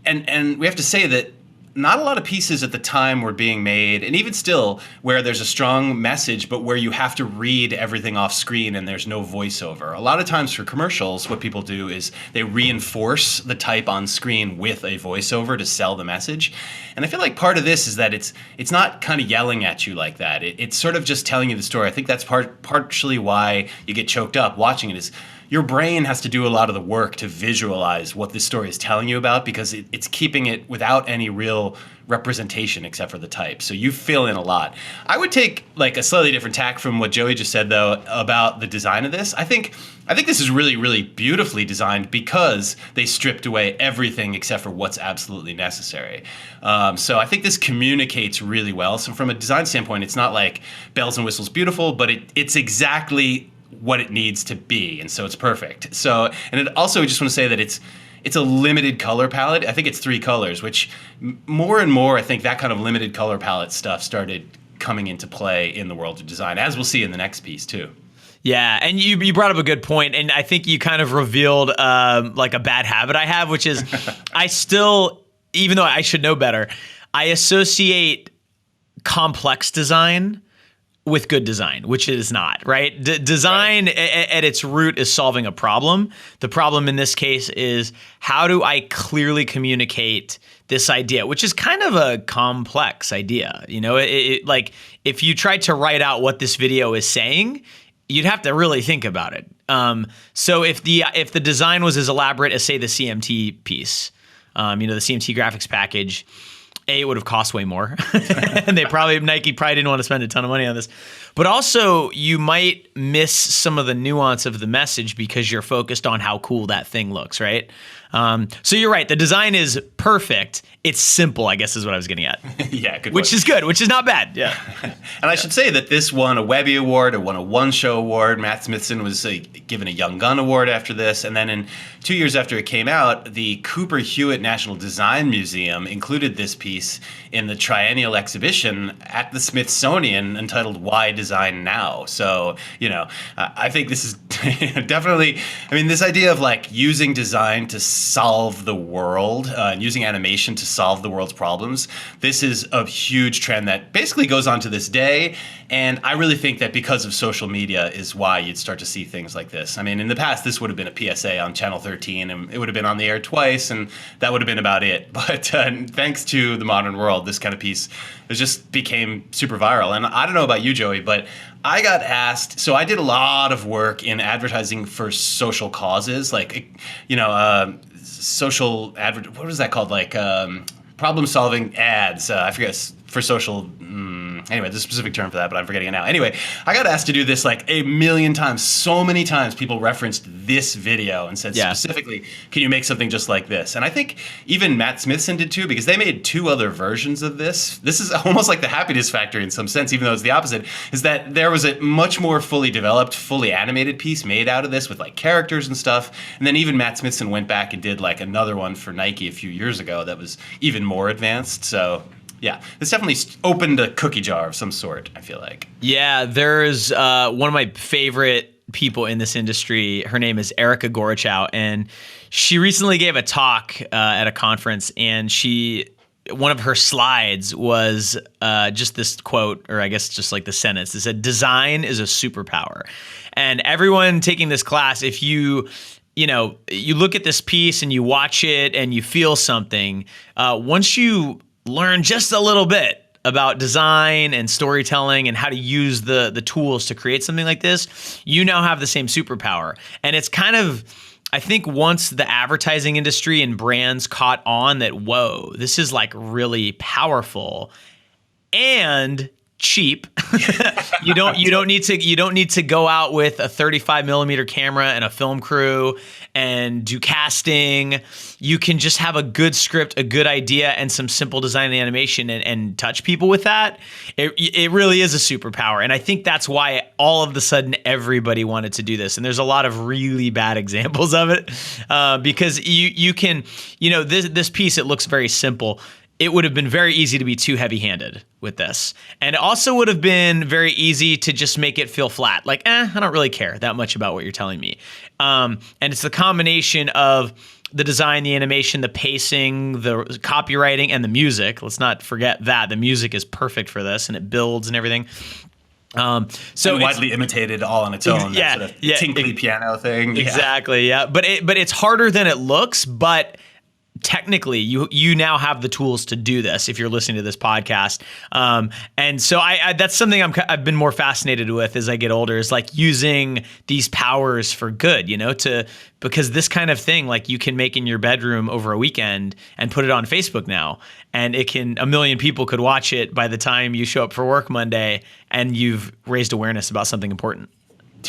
And we have to say that not a lot of pieces at the time were being made, and even still, where there's a strong message, but where you have to read everything off screen and there's no voiceover. A lot of times for commercials, what people do is they reinforce the type on screen with a voiceover to sell the message. And I feel like part of this is that it's not kind of yelling at you like that. It's sort of just telling you the story. I think that's partially why you get choked up watching it is your brain has to do a lot of the work to visualize what this story is telling you about because it's keeping it without any real representation except for the type. So you fill in a lot. I would take like a slightly different tack from what Joey just said though about the design of this. I think this is really, really beautifully designed because they stripped away everything except for what's absolutely necessary. So I think this communicates really well. So from a design standpoint, it's not like bells and whistles beautiful, but it's exactly what it needs to be, and so it's perfect. So, and it also, I just want to say that it's a limited color palette. I think it's 3 colors, which more and more, I think that kind of limited color palette stuff started coming into play in the world of design, as we'll see in the next piece too. Yeah, and you brought up a good point, and I think you kind of revealed like a bad habit I have, which is I still, even though I should know better, I associate complex design with good design, which it is not, right? Design right. At its root is solving a problem. The problem in this case is how do I clearly communicate this idea, which is kind of a complex idea. You know, like if you tried to write out what this video is saying, you'd have to really think about it. So if the design was as elaborate as say the CMT piece, the CMT graphics package, it would have cost way more. And Nike probably didn't want to spend a ton of money on this. But also, you might miss some of the nuance of the message because you're focused on how cool that thing looks, right? So you're right. The design is perfect. It's simple, I guess is what I was getting at. Yeah, good. Which is good, which is not bad. Yeah. And I should say that this won a Webby Award, it won a One Show Award. Matt Smithson was given a Young Gun Award after this. And then 2 years after it came out, the Cooper Hewitt National Design Museum included this piece in the triennial exhibition at the Smithsonian entitled Why Design Now? So, I think this is definitely, this idea of like using design to solve the world, using animation to solve the world's problems, this is a huge trend that basically goes on to this day. And I really think that because of social media is why you'd start to see things like this. In the past, this would have been a PSA on Channel 13, and it would have been on the air twice, and that would have been about it. But thanks to the modern world, this kind of piece just became super viral. And I don't know about you, Joey, but I got asked, so I did a lot of work in advertising for social causes, like, what was that called? Like problem-solving ads, I forget, for social, Anyway, there's a specific term for that, but I'm forgetting it now. Anyway, I got asked to do this like a million times. So many times people referenced this video and said specifically, can you make something just like this? And I think even Matt Smithson did too, because they made 2 other versions of this. This is almost like the Happiness Factory in some sense, even though it's the opposite, is that there was a much more fully developed, fully animated piece made out of this with like characters and stuff. And then even Matt Smithson went back and did like another one for Nike a few years ago that was even more advanced. So yeah, this definitely opened a cookie jar of some sort, I feel like. Yeah, there's one of my favorite people in this industry. Her name is Erica Gorochow, and she recently gave a talk at a conference, and one of her slides was just this quote, or I guess just like the sentence. It said, "Design is a superpower." And everyone taking this class, if you look at this piece and you watch it and you feel something, once you learn just a little bit about design and storytelling and how to use the tools to create something like this, you now have the same superpower. And it's kind of, I think once the advertising industry and brands caught on that, whoa, this is like really powerful and cheap. You don't need to go out with a 35 millimeter camera and a film crew and do casting. You can just have a good script, a good idea, and some simple design and animation and touch people with that. It really is a superpower. And I think that's why all of a sudden everybody wanted to do this. And there's a lot of really bad examples of it because you can, this piece, it looks very simple. It would have been very easy to be too heavy-handed with this. And it also would have been very easy to just make it feel flat. Like, I don't really care that much about what you're telling me. And it's the combination of the design, the animation, the pacing, the copywriting, and the music. Let's not forget that. The music is perfect for this, and it builds and everything. So and widely imitated all on its own. Yeah, that sort of tinkly piano thing. Exactly, yeah. But it's harder than it looks, but technically you now have the tools to do this if you're listening to this podcast. And so I that's something I've been more fascinated with as I get older, is like using these powers for good, because this kind of thing, like, you can make in your bedroom over a weekend and put it on Facebook now, and a million people could watch it by the time you show up for work Monday, and you've raised awareness about something important.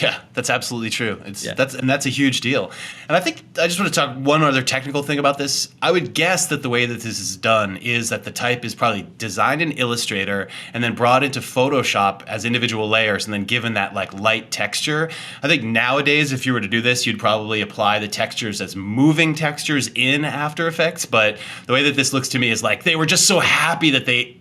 Yeah, that's absolutely true. That's a huge deal. And I think I just want to talk one other technical thing about this. I would guess that the way that this is done is that the type is probably designed in Illustrator and then brought into Photoshop as individual layers and then given that like light texture. I think nowadays, if you were to do this, you'd probably apply the textures as moving textures in After Effects. But the way that this looks to me is like they were just so happy that they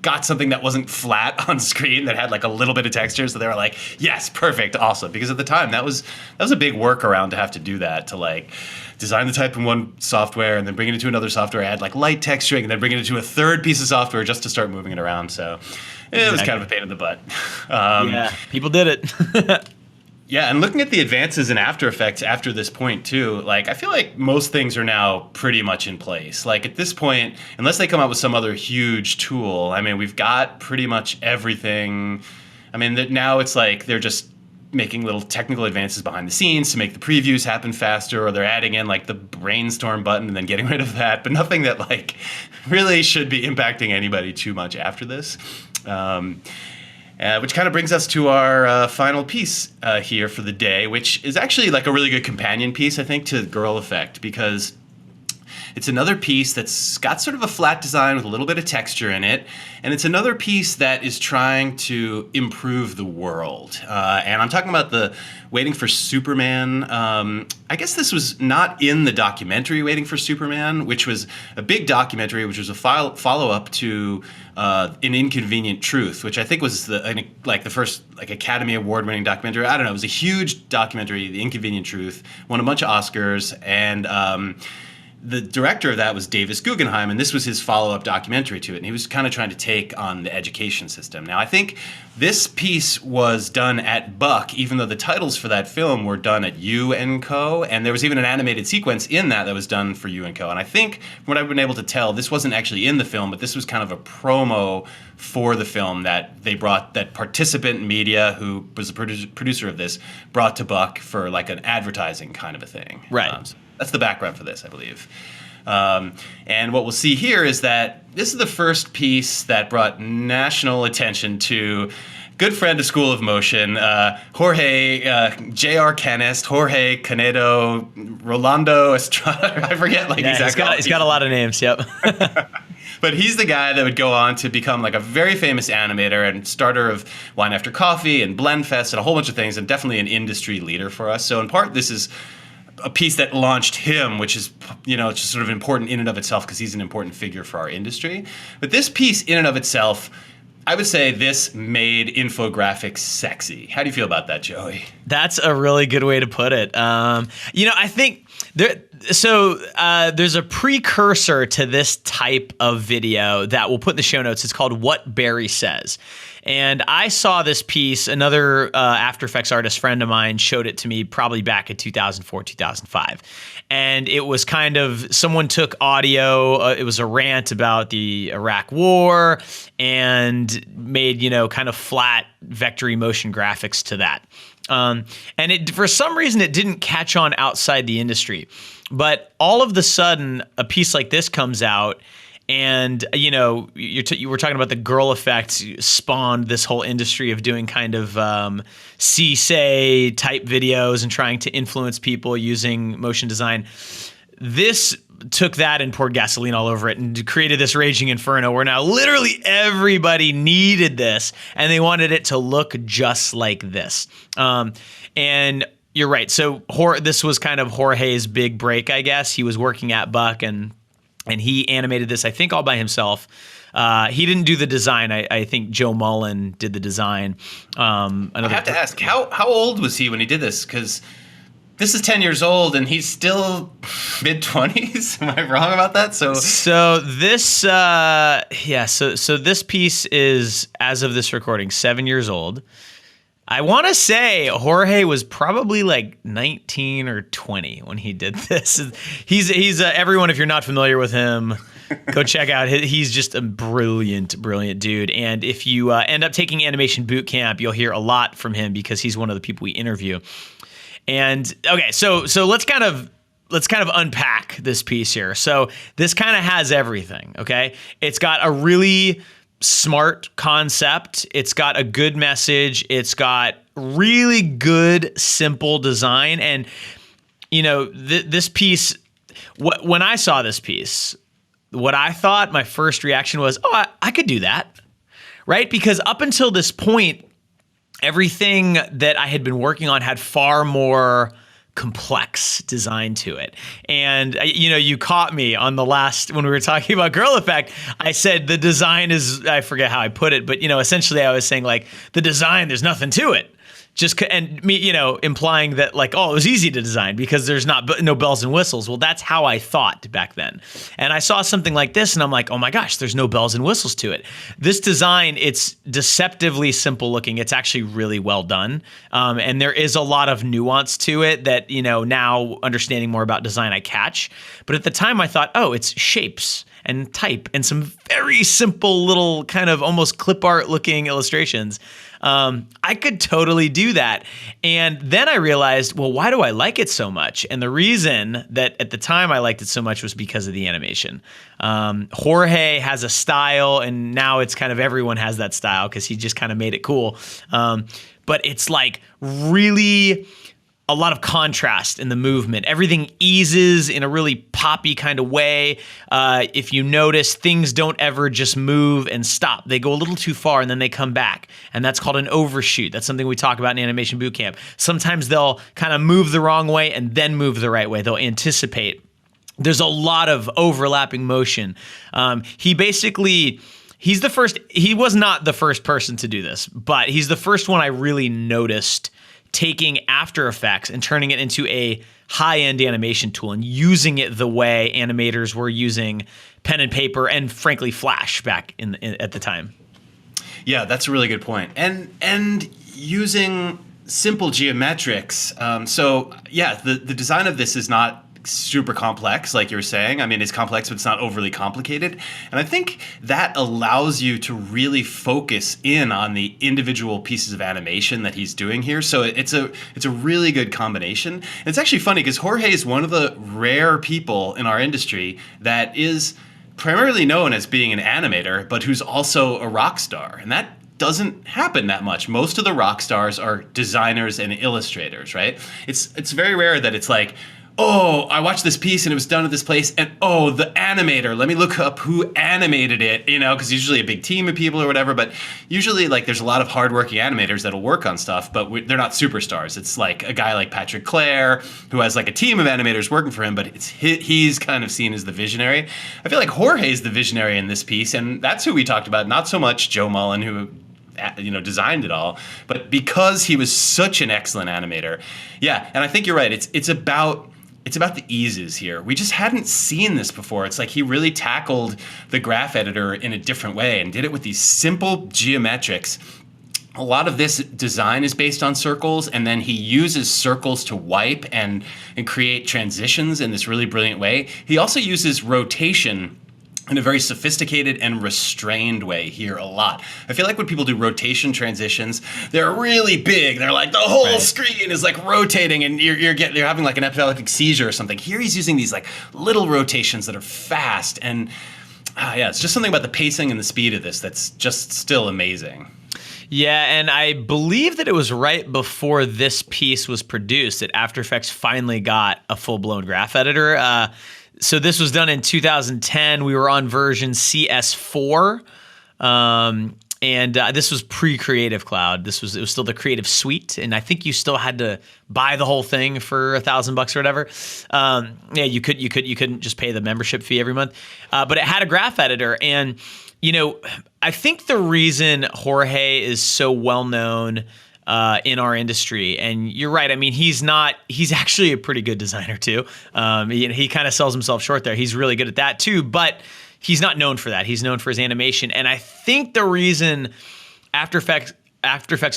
got something that wasn't flat on screen, that had like a little bit of texture. So they were like, yes, perfect, awesome. Because at the time that was a big workaround to have to do that, to like design the type in one software and then bring it into another software, add like light texturing, and then bring it into a third piece of software just to start moving it around. So it was kind of a pain in the butt. Yeah, people did it. Yeah, and looking at the advances in After Effects after this point too, like I feel like most things are now pretty much in place. Like at this point, unless they come out with some other huge tool, I mean, we've got pretty much everything. I mean, now it's like they're just making little technical advances behind the scenes to make the previews happen faster, or they're adding in like the brainstorm button and then getting rid of that, but nothing that like really should be impacting anybody too much after this. Which kind of brings us to our final piece here for the day, which is actually like a really good companion piece, I think, to Girl Effect, because it's another piece that's got sort of a flat design with a little bit of texture in it. And it's another piece that is trying to improve the world. And I'm talking about the Waiting for Superman. I guess this was not in the documentary Waiting for Superman, which was a big documentary, which was a follow-up to An Inconvenient Truth, which I think was the first like Academy Award-winning documentary. I don't know. It was a huge documentary, The Inconvenient Truth, won a bunch of Oscars, and the director of that was Davis Guggenheim, and this was his follow-up documentary to it, and he was kind of trying to take on the education system. Now, I think this piece was done at Buck, even though the titles for that film were done at U&Co, and there was even an animated sequence in that was done for U&Co. And I think, from what I've been able to tell, this wasn't actually in the film, but this was kind of a promo for the film that they brought, that Participant Media, who was the producer of this, brought to Buck for like an advertising kind of a thing. Right. So that's the background for this, I believe. And what we'll see here is that this is the first piece that brought national attention to good friend of School of Motion, Jorge, J.R. Canist, Jorge Canedo, Rolando Estrada. I forget exactly. He's got a lot of names. Yep. But he's the guy that would go on to become like a very famous animator and starter of Wine After Coffee and Blendfest and a whole bunch of things, and definitely an industry leader for us. So in part, this is a piece that launched him, which is, just sort of important in and of itself because he's an important figure for our industry. But this piece in and of itself, I would say this made infographics sexy. How do you feel about that, Joey? That's a really good way to put it. I think there's a precursor to this type of video that we'll put in the show notes. It's called What Barry Says. And I saw this piece, another After Effects artist friend of mine showed it to me probably back in 2004, 2005. And it was kind of, someone took audio, it was a rant about the Iraq War and made, kind of flat vectory motion graphics to that. And for some reason, it didn't catch on outside the industry. But all of the sudden, a piece like this comes out, and you were talking about the girl effect spawned this whole industry of doing kind of CSA type videos and trying to influence people using motion design. This took that and poured gasoline all over it and created this raging inferno where now literally everybody needed this and they wanted it to look just like this. And you're right. So this was kind of Jorge's big break, I guess. He was working at Buck and he animated this, I think, all by himself. He didn't do the design. I think Joe Mullen did the design. I have to ask, how old was he when he did this? Because this is 10 years old and he's still mid-20s. Am I wrong about that? So this piece is, as of this recording, 7 years old. I want to say Jorge was probably like 19 or 20 when he did this. He's everyone, if you're not familiar with him, go check out. He's just a brilliant dude. And if you end up taking animation boot camp, you'll hear a lot from him because he's one of the people we interview. And okay, so let's kind of unpack this piece here. So this kind of has everything, okay? It's got a really smart concept. It's got a good message. It's got really good, simple design. And, this piece, when I saw this piece, what I thought, my first reaction was, oh, I could do that, right? Because up until this point, everything that I had been working on had far more complex design to it. And, you caught me on the last, when we were talking about Girl Effect, I said the design is, I forget how I put it, but, essentially I was saying like the design, there's nothing to it. And me, implying that like, oh, it was easy to design because there's no bells and whistles. Well, that's how I thought back then. And I saw something like this and I'm like, oh my gosh, there's no bells and whistles to it. This design, it's deceptively simple looking. It's actually really well done. And there is a lot of nuance to it that, now understanding more about design, I catch. But at the time I thought, oh, it's shapes and type and some very simple little kind of almost clip art looking illustrations. I could totally do that. And then I realized, well, why do I like it so much? And the reason that at the time I liked it so much was because of the animation. Jorge has a style, and now it's kind of everyone has that style because he just kind of made it cool. But it's like really a lot of contrast in the movement. Everything eases in a really poppy kind of way. If you notice, things don't ever just move and stop. They go a little too far and then they come back. And that's called an overshoot. That's something we talk about in Animation Boot Camp. Sometimes they'll kind of move the wrong way and then move the right way. They'll anticipate. There's a lot of overlapping motion. He was not the first person to do this, but he's the first one I really noticed taking After Effects and turning it into a high-end animation tool and using it the way animators were using pen and paper and, frankly, Flash back at the time. Yeah, that's a really good point. And using simple geometrics. The design of this is not super complex, like you were saying. I mean, it's complex, but it's not overly complicated. And I think that allows you to really focus in on the individual pieces of animation that he's doing here. So it's a really good combination. And it's actually funny because Jorge is one of the rare people in our industry that is primarily known as being an animator, but who's also a rock star. And that doesn't happen that much. Most of the rock stars are designers and illustrators, right? It's very rare that it's like, oh, I watched this piece and it was done at this place, and oh, the animator, let me look up who animated it, because usually a big team of people or whatever, but usually like there's a lot of hardworking animators that'll work on stuff, but they're not superstars. It's like a guy like Patrick Clare, who has like a team of animators working for him, but he's kind of seen as the visionary. I feel like Jorge's the visionary in this piece, and that's who we talked about, not so much Joe Mullen, who designed it all, but because he was such an excellent animator. Yeah, and I think you're right. It's about the eases here. We just hadn't seen this before. It's like he really tackled the graph editor in a different way and did it with these simple geometrics. A lot of this design is based on circles, and then he uses circles to wipe and create transitions in this really brilliant way. He also uses rotation in a very sophisticated and restrained way here a lot. I feel like when people do rotation transitions, they're really big. They're like the whole screen is like rotating, and you're having like an epileptic seizure or something. Here he's using these like little rotations that are fast, and it's just something about the pacing and the speed of this that's just still amazing. Yeah, and I believe that it was right before this piece was produced that After Effects finally got a full-blown graph editor. So this was done in 2010. We were on version CS4, and this was pre-Creative Cloud. It was still the Creative Suite, and I think you still had to buy the whole thing for $1,000 or whatever. You couldn't just pay the membership fee every month, but it had a graph editor. And I think the reason Jorge is so well known in our industry, and you're right. I mean, he's actually a pretty good designer too. He kind of sells himself short there. He's really good at that too, but he's not known for that. He's known for his animation. And I think the reason After Effects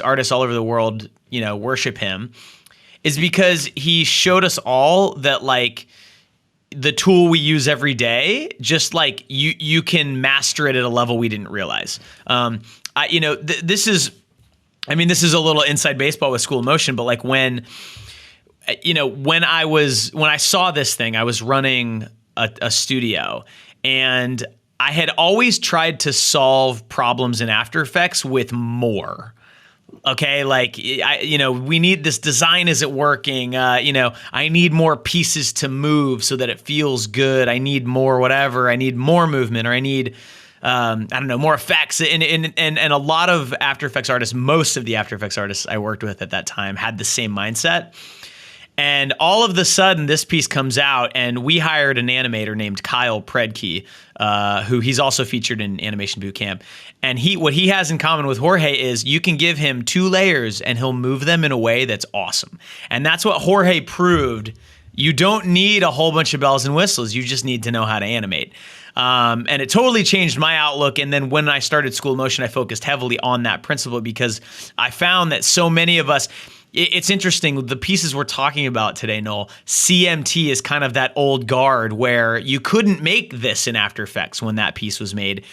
artists all over the world, worship him is because he showed us all that like the tool we use every day, just like you can master it at a level we didn't realize. This is a little inside baseball with School of Motion, but like when I saw this thing, I was running a studio, and I had always tried to solve problems in After Effects with more. Okay, like we need this design isn't working. I need more pieces to move so that it feels good. I need more whatever. I need more movement, or I need more effects. And a lot of After Effects artists, most of the After Effects artists I worked with at that time had the same mindset. And all of a sudden, this piece comes out, and we hired an animator named Kyle Predke, who he's also featured in Animation Bootcamp. And what he has in common with Jorge is you can give him 2 layers, and he'll move them in a way that's awesome. And that's what Jorge proved. You don't need a whole bunch of bells and whistles. You just need to know how to animate. And it totally changed my outlook. And then when I started School of Motion, I focused heavily on that principle because I found that so many of us, it's interesting, the pieces we're talking about today, Noel, CMT is kind of that old guard where you couldn't make this in After Effects when that piece was made.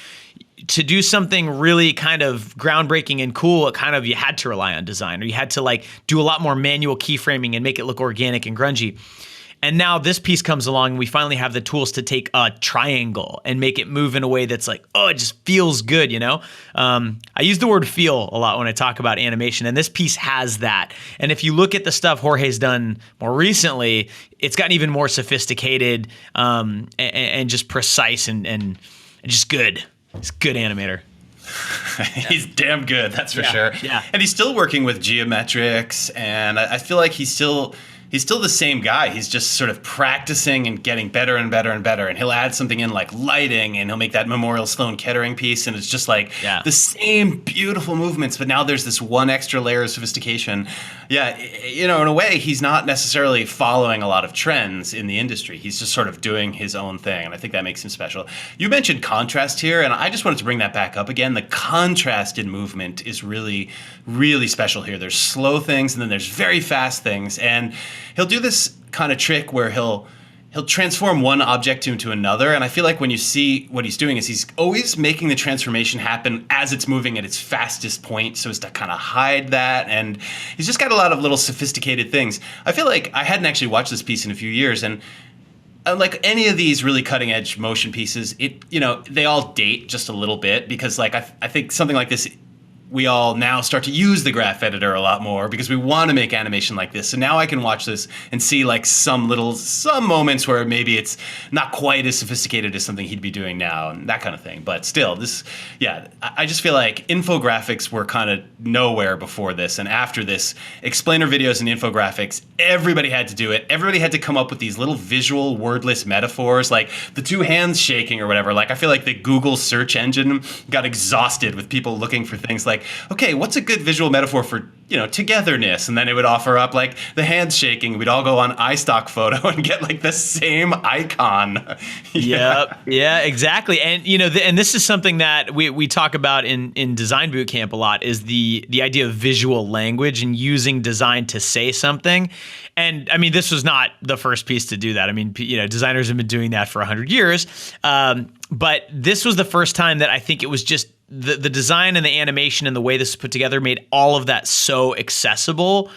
To do something really kind of groundbreaking and cool, you had to rely on design, or you had to like do a lot more manual keyframing and make it look organic and grungy. And now this piece comes along, and we finally have the tools to take a triangle and make it move in a way that's like, oh, it just feels good, I use the word feel a lot when I talk about animation, and this piece has that. And if you look at the stuff Jorge's done more recently, it's gotten even more sophisticated and just precise and just good. It's a good animator. He's damn good, that's for sure. Yeah. And he's still working with geometrics, and I feel like he's still the same guy. He's just sort of practicing and getting better and better and better. And he'll add something in like lighting, and he'll make that Memorial Sloan Kettering piece, and it's just like the same beautiful movements, but now there's this one extra layer of sophistication. Yeah, in a way, he's not necessarily following a lot of trends in the industry. He's just sort of doing his own thing, and I think that makes him special. You mentioned contrast here, and I just wanted to bring that back up again. The contrast in movement is really, really special here. There's slow things, and then there's very fast things, and he'll do this kind of trick where he'll he'll transform one object into another. And I feel like when you see what he's doing is he's always making the transformation happen as it's moving at its fastest point so as to kind of hide that. And he's just got a lot of little sophisticated things. I feel like I hadn't actually watched this piece in a few years. And like any of these really cutting edge motion pieces, they all date just a little bit because like I think something like this, we all now start to use the graph editor a lot more because we want to make animation like this. So now I can watch this and see like some moments where maybe it's not quite as sophisticated as something he'd be doing now and that kind of thing. But still, I just feel like infographics were kind of nowhere before this. And after this, explainer videos and infographics, everybody had to do it. Everybody had to come up with these little visual wordless metaphors, like the two hands shaking or whatever. Like I feel like the Google search engine got exhausted with people looking for things like, okay, what's a good visual metaphor for, togetherness? And then it would offer up like the hands shaking. We'd all go on iStock Photo and get like the same icon. Yep. Yeah, exactly. And, and this is something that we talk about in Design Bootcamp a lot is the idea of visual language and using design to say something. And I mean, this was not the first piece to do that. I mean, designers have been doing that for 100 years. But this was the first time that I think it was just the design and the animation and the way this is put together made all of that so accessible.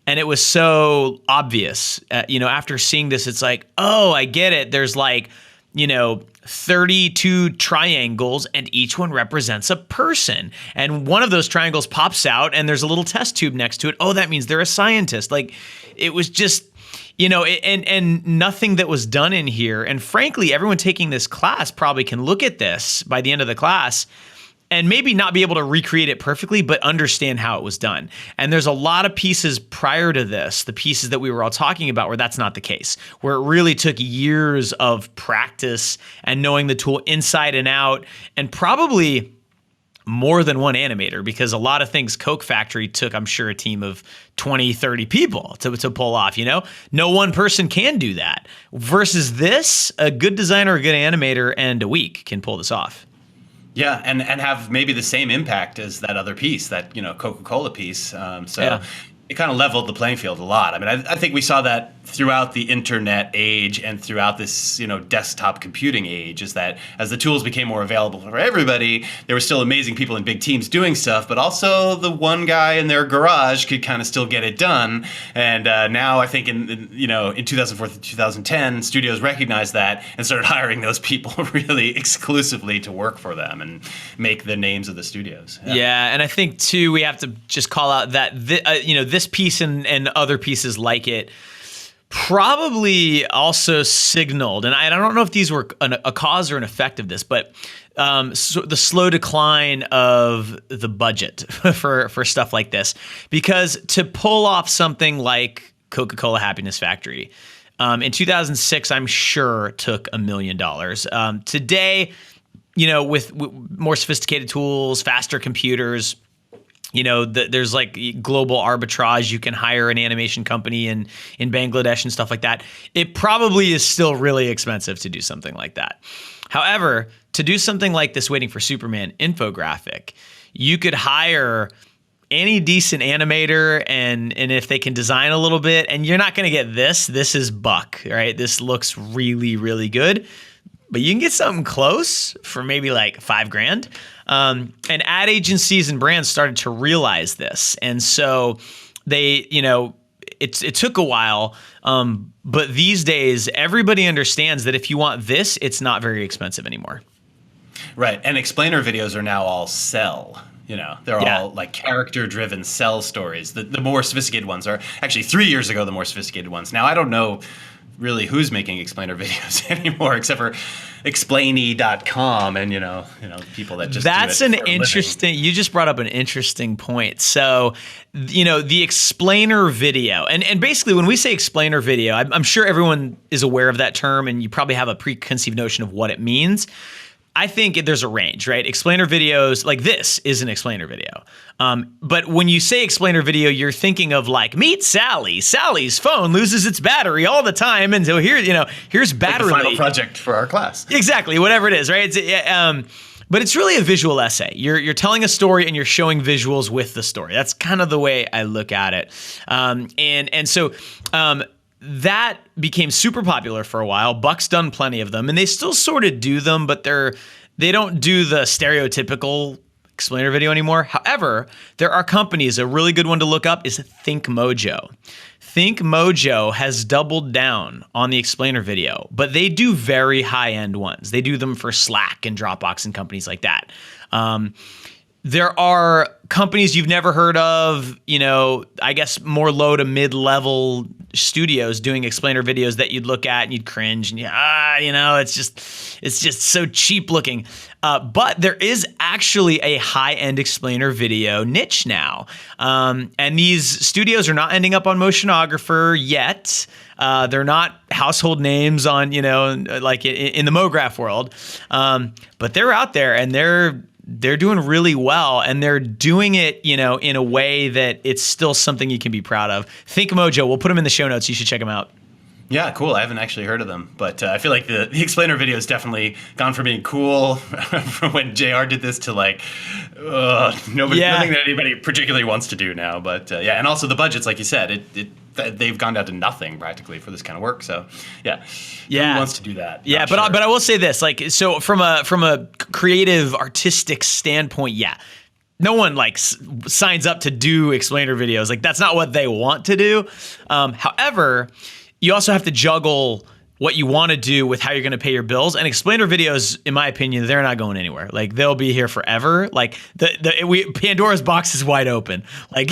And it was so obvious. After seeing this, it's like, oh, I get it. There's like, 32 triangles and each one represents a person. And one of those triangles pops out and there's a little test tube next to it. Oh, that means they're a scientist. Like it was just, and nothing that was done in here. And frankly, everyone taking this class probably can look at this by the end of the class and maybe not be able to recreate it perfectly, but understand how it was done. And there's a lot of pieces prior to this, the pieces that we were all talking about, where that's not the case, where it really took years of practice and knowing the tool inside and out, and probably more than one animator, because a lot of things Coke Factory took, I'm sure, a team of 20, 30 people to pull off, No one person can do that. Versus this, a good designer, a good animator, and a week can pull this off. Yeah, and have maybe the same impact as that other piece, that Coca-Cola piece. It kind of leveled the playing field a lot. I mean, I think we saw that throughout the internet age and throughout this, desktop computing age, is that as the tools became more available for everybody, there were still amazing people in big teams doing stuff, but also the one guy in their garage could kind of still get it done. And now I think in 2004 to 2010, studios recognized that and started hiring those people really exclusively to work for them and make the names of the studios. Yeah, and I think too, we have to just call out that this piece and other pieces like it probably also signaled, and I don't know if these were a cause or an effect of this, but so the slow decline of the budget for stuff like this. Because to pull off something like Coca-Cola Happiness Factory in 2006, I'm sure took $1 million. Today, with more sophisticated tools, faster computers, there's like global arbitrage. You can hire an animation company in Bangladesh and stuff like that. It probably is still really expensive to do something like that. However, to do something like this Waiting for Superman infographic, you could hire any decent animator and if they can design a little bit, and you're not going to get this. This is buck, right? This looks really, really good. But you can get something close for maybe like $5,000. And ad agencies and brands started to realize this. And so they, it took a while. But these days, everybody understands that if you want this, it's not very expensive anymore. Right. And explainer videos are now all sell. They're all like character-driven cell stories. The more sophisticated ones are actually 3 years ago, the more sophisticated ones. Now, I don't know really who's making explainer videos anymore, except for explainy.com and people that just that's do it an interesting you just brought up an interesting point. So the explainer video, and basically when we say explainer video, I'm sure everyone is aware of that term and you probably have a preconceived notion of what it means. I think there's a range, right? Explainer videos, like this is an explainer video. But when you say explainer video, you're thinking of like, meet Sally. Sally's phone loses its battery all the time. And so here's battery. Like the final project for our class. Exactly, whatever it is, right? But it's really a visual essay. You're telling a story and you're showing visuals with the story. That's kind of the way I look at it. So that became super popular for a while. Buck's done plenty of them, and they still sort of do them, but they don't do the stereotypical explainer video anymore. However, there are companies. A really good one to look up is ThinkMojo. ThinkMojo has doubled down on the explainer video, but they do very high-end ones. They do them for Slack and Dropbox and companies like that. There are companies you've never heard of, I guess more low to mid-level studios doing explainer videos that you'd look at and you'd cringe and it's just so cheap looking. But there is actually a high-end explainer video niche now. And these studios are not ending up on Motionographer yet. They're not household names on, like in the MoGraph world. But they're out there and they're doing really well, and they're doing it, in a way that it's still something you can be proud of. ThinkMojo, we'll put them in the show notes. You should check them out. Yeah, cool. I haven't actually heard of them, but I feel like the explainer video has definitely gone from being cool from when JR did this to like nothing that anybody particularly wants to do now. But and also the budgets, like you said, they've gone down to nothing practically for this kind of work. So who wants to do that? Yeah, but I will say this, like, so from a creative artistic standpoint, no one signs up to do explainer videos. Like, that's not what they want to do. However, you also have to juggle what you want to do with how you're going to pay your bills. And explainer videos, in my opinion, they're not going anywhere. Like, they'll be here forever. Like, Pandora's box is wide open. Like,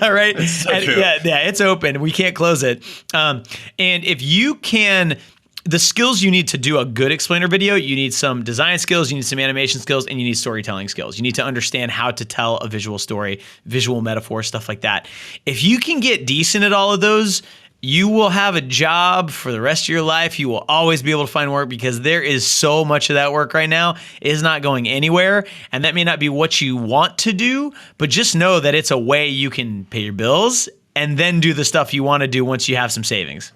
right? That's so true. Yeah, it's open. We can't close it. And if you can, the skills you need to do a good explainer video, you need some design skills, you need some animation skills, and you need storytelling skills. You need to understand how to tell a visual story, visual metaphor, stuff like that. If you can get decent at all of those, you will have a job for the rest of your life. You will always be able to find work because there is so much of that work right now. It is not going anywhere. And that may not be what you want to do, but just know that it's a way you can pay your bills and then do the stuff you want to do once you have some savings.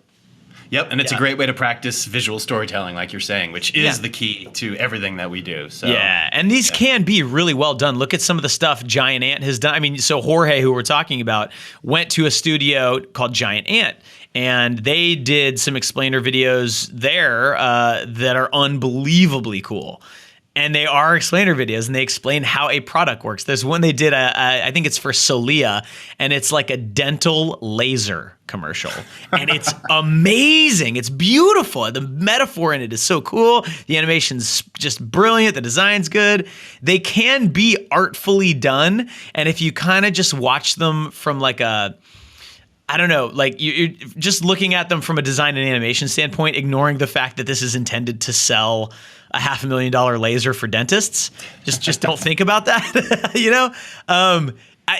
Yep, and it's a great way to practice visual storytelling, like you're saying, which is the key to everything that we do. So and these can be really well done. Look at some of the stuff Giant Ant has done. I mean, so Jorge, who we're talking about, went to a studio called Giant Ant, and they did some explainer videos there that are unbelievably cool. And they are explainer videos, and they explain how a product works. There's one they did, I think it's for Solia, and it's like a dental laser commercial. And it's amazing. It's beautiful. The metaphor in it is so cool. The animation's just brilliant. The design's good. They can be artfully done. And if you kind of just watch them from like a, I don't know, like you're just looking at them from a design and animation standpoint, ignoring the fact that this is intended to sell a $500,000 laser for dentists. Just don't think about that,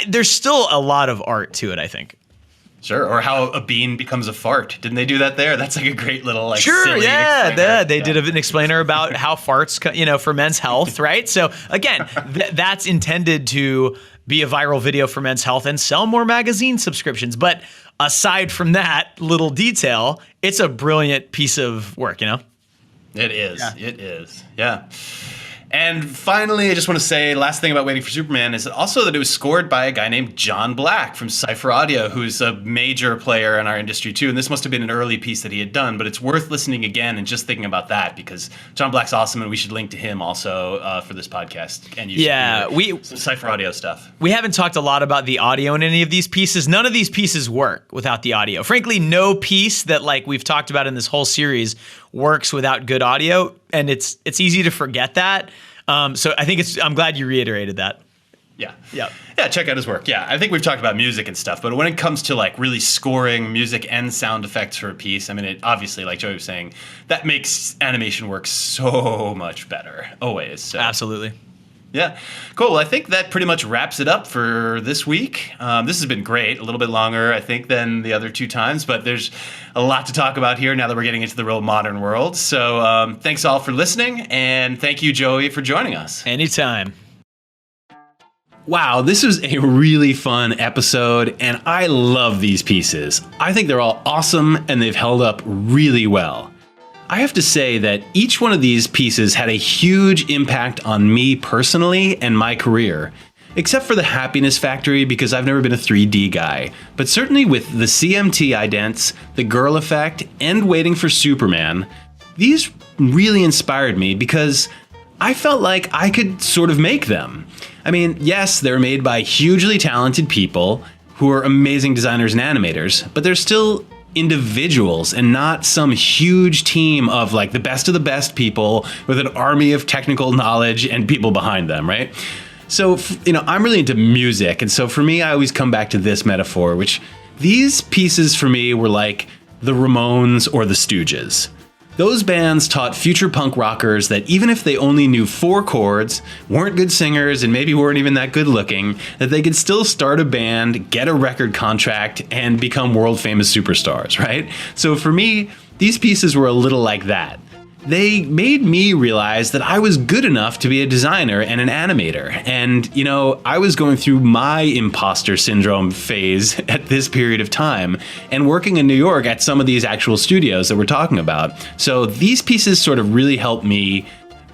there's still a lot of art to it, I think. Sure, or how a bean becomes a fart. Didn't they do that there? That's like a great little silly they did an explainer about how farts, for men's health, right? So again, that's intended to be a viral video for men's health and sell more magazine subscriptions. But aside from that little detail, it's a brilliant piece of work, It is. Yeah. It is. Yeah. And finally, I just want to say, last thing about Waiting for Superman is also that it was scored by a guy named John Black from Cypher Audio, who's a major player in our industry too. And this must have been an early piece that he had done, but it's worth listening again and just thinking about that because John Black's awesome, and we should link to him also for this podcast. And you should some Cypher Audio stuff. We haven't talked a lot about the audio in any of these pieces. None of these pieces work without the audio. Frankly, no piece that we've talked about in this whole series works without good audio, and it's easy to forget that. So I think I'm glad you reiterated that. Yeah. Check out his work. Yeah, I think we've talked about music and stuff, but when it comes to really scoring music and sound effects for a piece, I mean, it obviously, like Joey was saying, that makes animation work so much better, always. So. Absolutely. Yeah. Cool. Well, I think that pretty much wraps it up for this week. This has been great. A little bit longer, I think, than the other two times, but there's a lot to talk about here now that we're getting into the real modern world. So thanks all for listening, and thank you, Joey, for joining us. Anytime. Wow, this was a really fun episode, and I love these pieces. I think they're all awesome, and they've held up really well. I have to say that each one of these pieces had a huge impact on me personally and my career. Except for the Happiness Factory, because I've never been a 3D guy. But certainly with the CMT idents, the Girl Effect, and Waiting for Superman, these really inspired me because I felt like I could sort of make them. I mean, yes, they're made by hugely talented people who are amazing designers and animators, but they're still individuals and not some huge team of like the best people with an army of technical knowledge and people behind them, right? So, I'm really into music, and so for me, I always come back to this metaphor, which these pieces for me were like the Ramones or the Stooges. Those bands taught future punk rockers that even if they only knew 4 chords, weren't good singers, and maybe weren't even that good looking, that they could still start a band, get a record contract, and become world famous superstars, right? So for me, these pieces were a little like that. They made me realize that I was good enough to be a designer and an animator. And, I was going through my imposter syndrome phase at this period of time and working in New York at some of these actual studios that we're talking about. So these pieces sort of really helped me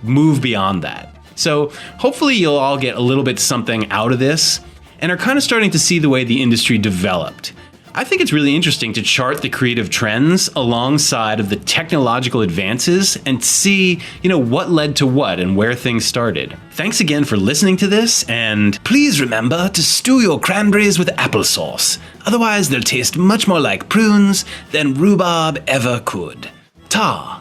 move beyond that. So hopefully you'll all get a little bit something out of this and are kind of starting to see the way the industry developed. I think it's really interesting to chart the creative trends alongside of the technological advances and see, what led to what and where things started. Thanks again for listening to this, and please remember to stew your cranberries with applesauce. Otherwise, they'll taste much more like prunes than rhubarb ever could. Ta!